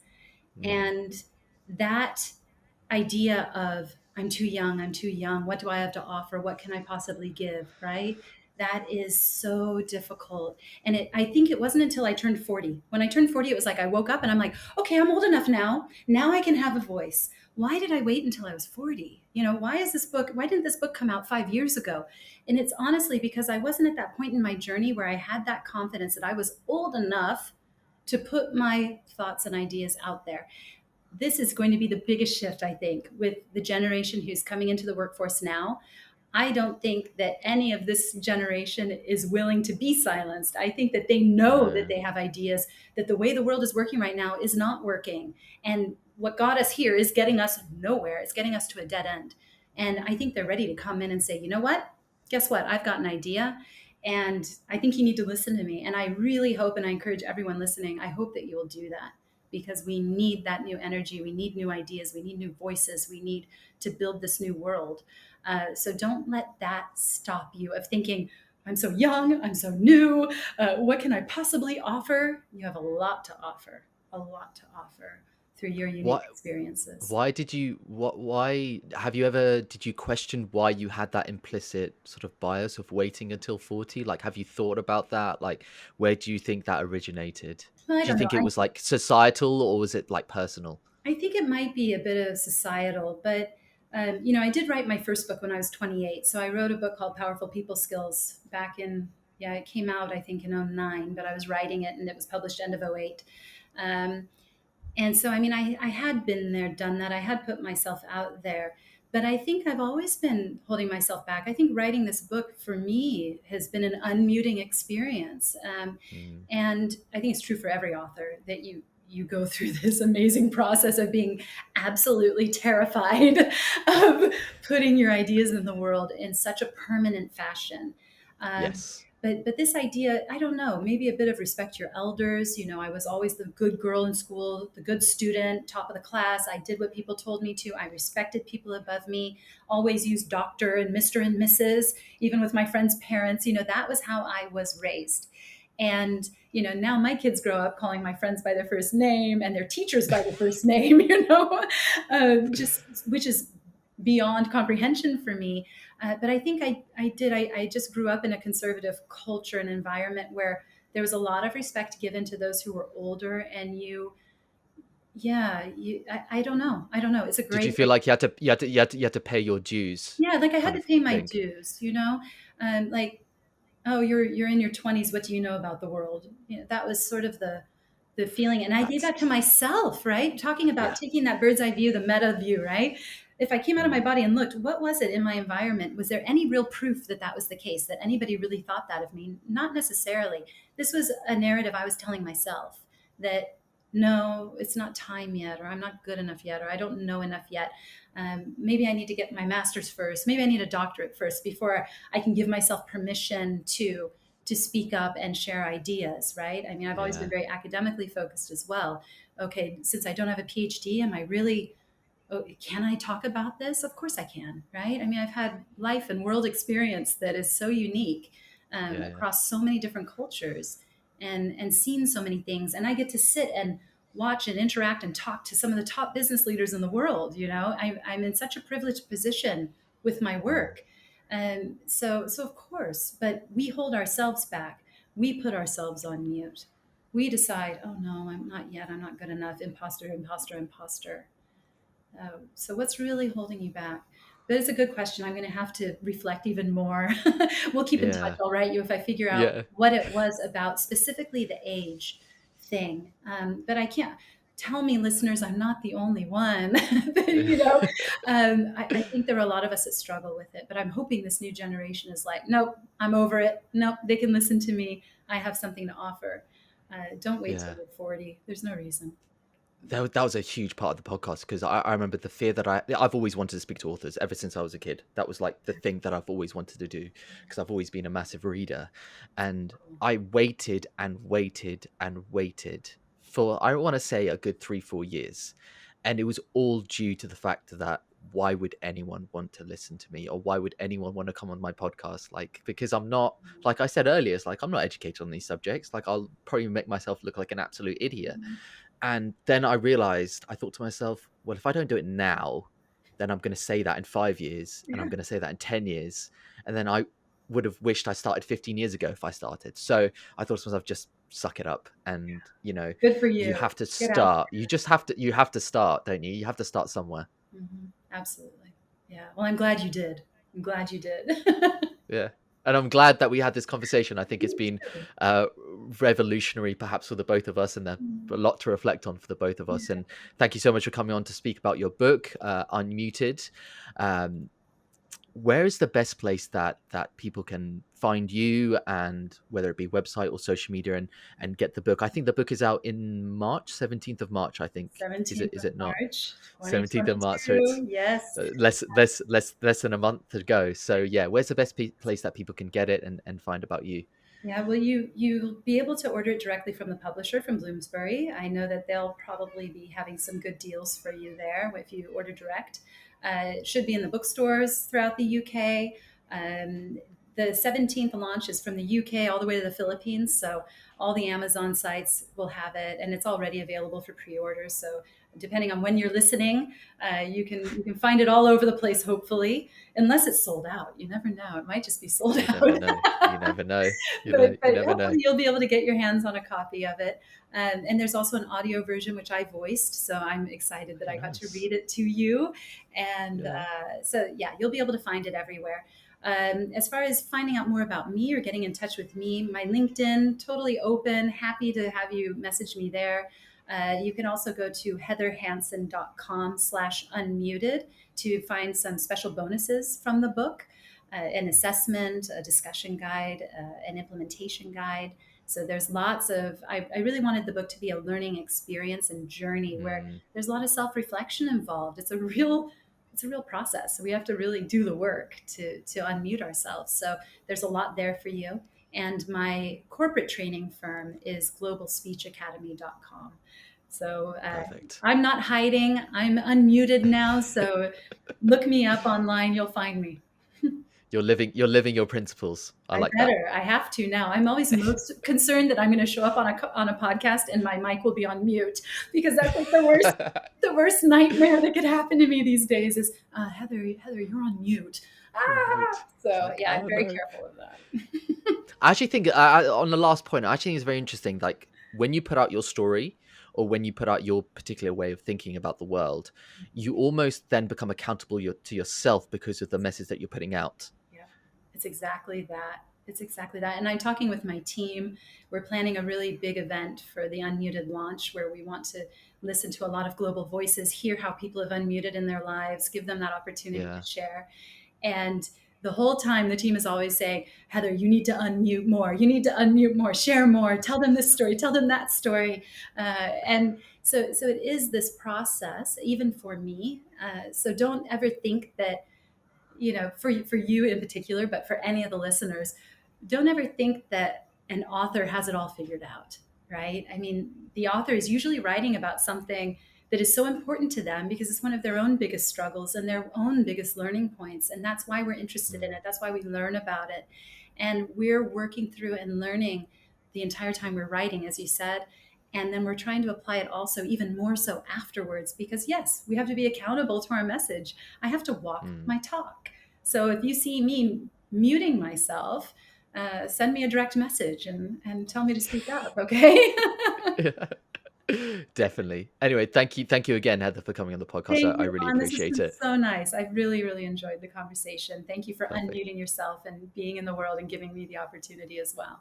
Mm. And that idea of I'm too young, what do I have to offer? What can I possibly give? Right? That is so difficult. And I think it wasn't until I turned 40. When I turned 40, it was like I woke up and I'm like, okay, I'm old enough now. Now I can have a voice. Why did I wait until I was 40? Why didn't this book come out 5 years ago? And it's honestly because I wasn't at that point in my journey where I had that confidence that I was old enough to put my thoughts and ideas out there. This is going to be the biggest shift, I think, with the generation who's coming into the workforce now. I don't think that any of this generation is willing to be silenced. I think that they know that No. they have ideas, that the way the world is working right now is not working. And what got us here is getting us nowhere. It's getting us to a dead end. And I think they're ready to come in and say, you know what? Guess what? I've got an idea. And I think you need to listen to me. And I really hope, and I encourage everyone listening, I hope that you will do that, because we need that new energy. We need new ideas. We need new voices. We need to build this new world. So don't let that stop you of thinking, I'm so young, I'm so new. What can I possibly offer? You have a lot to offer, through your unique What experiences. why have you ever did you question why you had that implicit sort of bias of waiting until 40? Like, have you thought about that? Like, where do you think that originated? Well, I Do you don't know. think it was like societal, or was it like personal? I think it might be a bit of societal, but I did write my first book when I was 28. So I wrote a book called Powerful People Skills back in, yeah, it came out, I think, in '09, but I was writing it and it was published end of '08. Um, and so, I had been there, done that. I had put myself out there, but I think I've always been holding myself back. I think writing this book for me has been an unmuting experience. Mm. And I think it's true for every author that you go through this amazing process of being absolutely terrified of putting your ideas in the world in such a permanent fashion. Um, Yes. but this idea, I don't know, maybe a bit of respect your elders. I was always the good girl in school, the good student, top of the class. I did what people told me to. I respected people above me, always used doctor and Mr. and Mrs., even with my friends' parents. That was how I was raised. And now my kids grow up calling my friends by their first name and their teachers by their first name, just which is beyond comprehension for me. But I think I did. I just grew up in a conservative culture and environment where there was a lot of respect given to those who were older. And I don't know. I don't know. It's a Did you great, feel like you had to pay your dues, yeah, like I had kind to of pay my thing? dues, like, oh, you're in your 20s, what do you know about the world? That was sort of the feeling, and I gave That's that to myself, right? Talking about yeah. taking that bird's eye view, the meta view, right? If I came out of my Mm. body and looked, what was it in my environment? Was there any real proof that that was the case, that anybody really thought that of me? Not necessarily. This was a narrative I was telling myself, that no, it's not time yet, or I'm not good enough yet, or I don't know enough yet. Maybe I need to get my master's first. Maybe I need a doctorate first before I can give myself permission to speak up and share ideas, right? I've always been Yeah. very academically focused as well. Okay, since I don't have a PhD, am I really, oh, can I talk about this? Of course I can, right? I've had life and world experience that is so unique, Yeah, yeah. across so many different cultures, and seen so many things. And I get to sit and watch and interact and talk to some of the top business leaders in the world. I'm in such a privileged position with my Mm. work. So of course, but we hold ourselves back. We put ourselves on mute. We decide, oh no, I'm not yet. I'm not good enough. Imposter, imposter, imposter. So what's really holding you back? But it's a good question. I'm going to have to reflect even more. We'll keep in touch. Yeah. I'll write you if I figure out Yeah. what it was about specifically the age thing. But I can't tell me, listeners, I'm not the only one. I think there are a lot of us that struggle with it. But I'm hoping this new generation is like, nope, I'm over it. Nope, they can listen to me. I have something to offer. Don't wait till Yeah. you're 40. There's no reason. That was a huge part of the podcast because I remember the fear that I've always wanted to speak to authors ever since I was a kid. That was like the thing that I've always wanted to do because I've always been a massive reader. And I waited and waited and waited for, I want to say, a good 3-4 years. And it was all due to the fact that why would anyone want to listen to me, or why would anyone want to come on my podcast? Like, because I'm not, like I said earlier, it's like I'm not educated on these subjects. Like, I'll probably make myself look like an absolute idiot. And then I realized, I thought to myself, well, if I don't do it now, then I'm going to say that in 5 years, and I'm Yeah. going to say that in 10 years. And then I would have wished I started 15 years ago if I started. So I thought to myself, just suck it up. And, Good for you you. have to Get out start. You have to start, don't you? You have to start somewhere. there. Absolutely. Yeah. Well, I'm glad you did. I'm glad you did. Yeah. And I'm glad that we had this conversation. I think it's been revolutionary, perhaps, for the both of us, and a lot to reflect on for the both of us. And thank you so much for coming on to speak about your book, Unmuted. Um, where is the best place that people can find you, and whether it be website or social media, and get the book? I think the book is out in March, 17th of March, I think. Is 17th it of not? March, 17th of March, so it's 2022. Yes. less than a month to go. So yeah, where's the best place that people can get it and find about you? Yeah, well, you'll be able to order it directly from the publisher, from Bloomsbury. I know that they'll probably be having some good deals for you there if you order direct. It should be in the bookstores throughout the UK. The 17th launch is from the UK all the way to the Philippines, so all the Amazon sites will have it, and it's already available for pre-orders. So depending on when you're listening, you can find it all over the place. Hopefully, unless it's sold out, you never know. It might just be sold You never out. know. You never know. You but never know. hopefully you'll be able to get your hands on a copy of it. And there's also an audio version which I voiced, so I'm excited that Oh, I got to nice. read it to you. And Yeah. so yeah, you'll be able to find it everywhere. As far as finding out more about me or getting in touch with me, my LinkedIn, totally open. Happy to have you message me there. You can also go to heatherhansen.com/unmuted to find some special bonuses from the book, an assessment, a discussion guide, an implementation guide. So there's lots of, I really wanted the book to be a learning experience and journey where Mm, there's a lot of self-reflection involved. It's a real process. So we have to really do the work to unmute ourselves. So there's a lot there for you. And my corporate training firm is globalspeechacademy.com. So perfect. I'm not hiding. I'm unmuted now. So look me up online. You'll find me. You're living your principles. I I like that. better. I have to now. I'm always most concerned that I'm going to show up on a podcast and my mic will be on mute, because that's like the worst nightmare that could happen to me these days is Heather, you're on mute. You're on Ah! mute. It's So like, yeah, I'm oh very no. careful of that. I actually think, on the last point, I actually think it's very interesting. Like, when you put out your story, or when you put out your particular way of thinking about the world, you almost then become accountable to yourself because of the message that you're putting out. Yeah, it's exactly that. It's exactly that. And I'm talking with my team. We're planning a really big event for the Unmuted launch where we want to listen to a lot of global voices, hear how people have unmuted in their lives, give them that opportunity Yeah. to share. And the whole time, the team is always saying, Heather, you need to unmute more. You need to unmute more, share more, tell them this story, tell them that story. And so it is this process, even for me. So don't ever think that, for you in particular, but for any of the listeners, don't ever think that an author has it all figured out, right? I mean, the author is usually writing about something that is so important to them because it's one of their own biggest struggles and their own biggest learning points. And that's why we're interested in Mm, it. That's why we learn about it. And we're working through and learning the entire time we're writing, as you said. And then we're trying to apply it also even more so afterwards, because yes, we have to be accountable to our message. I have to walk mm. my talk. So if you see me muting myself, send me a direct message and tell me to speak up, okay? Definitely. Anyway, thank you again, Heather, for coming on the podcast. Thank I you, really Juan. This has appreciate been it. so nice. I really, really enjoyed the conversation. Thank you for Perfect. unmuting yourself and being in the world and giving me the opportunity as well.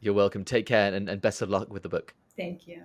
You're welcome. Take care and best of luck with the book. Thank you.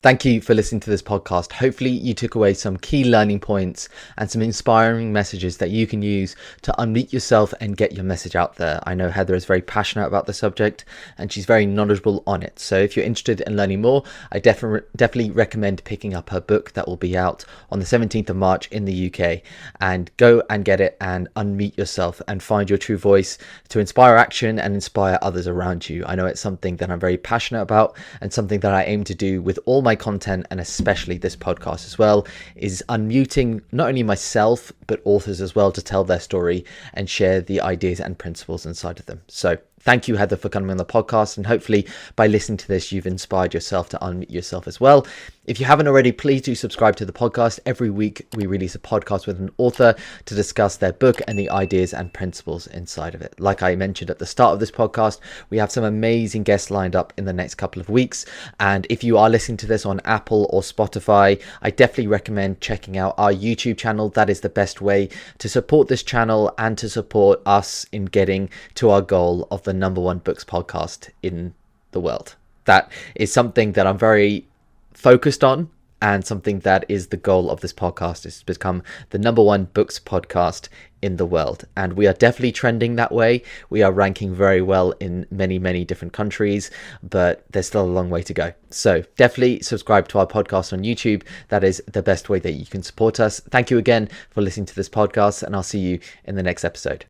Thank you for listening to this podcast. Hopefully you took away some key learning points and some inspiring messages that you can use to unmute yourself and get your message out there. I know Heather is very passionate about the subject and she's very knowledgeable on it. So if you're interested in learning more, I definitely recommend picking up her book that will be out on the 17th of March in the UK, and go and get it and unmute yourself and find your true voice to inspire action and inspire others around you. I know it's something that I'm very passionate about and something that I aim to do with all my content, and especially this podcast as well, is unmuting not only myself but authors as well to tell their story and share the ideas and principles inside of them. So thank you, Heather, for coming on the podcast, and hopefully by listening to this you've inspired yourself to unmute yourself as well. If you haven't already, please do subscribe to the podcast. Every week we release a podcast with an author to discuss their book and the ideas and principles inside of it. Like I mentioned at the start of this podcast, we have some amazing guests lined up in the next couple of weeks, and if you are listening to this on Apple or Spotify, I definitely recommend checking out our YouTube channel. That is the best way to support this channel and to support us in getting to our goal of the #1 books podcast in the world. That is something that I'm very focused on, and something that is the goal of this podcast, is to become the #1 books podcast in the world. And we are definitely trending that way. We are ranking very well in many different countries, but there's still a long way to go. So definitely subscribe to our podcast on YouTube. That is the best way that you can support us. Thank you again for listening to this podcast, and I'll see you in the next episode.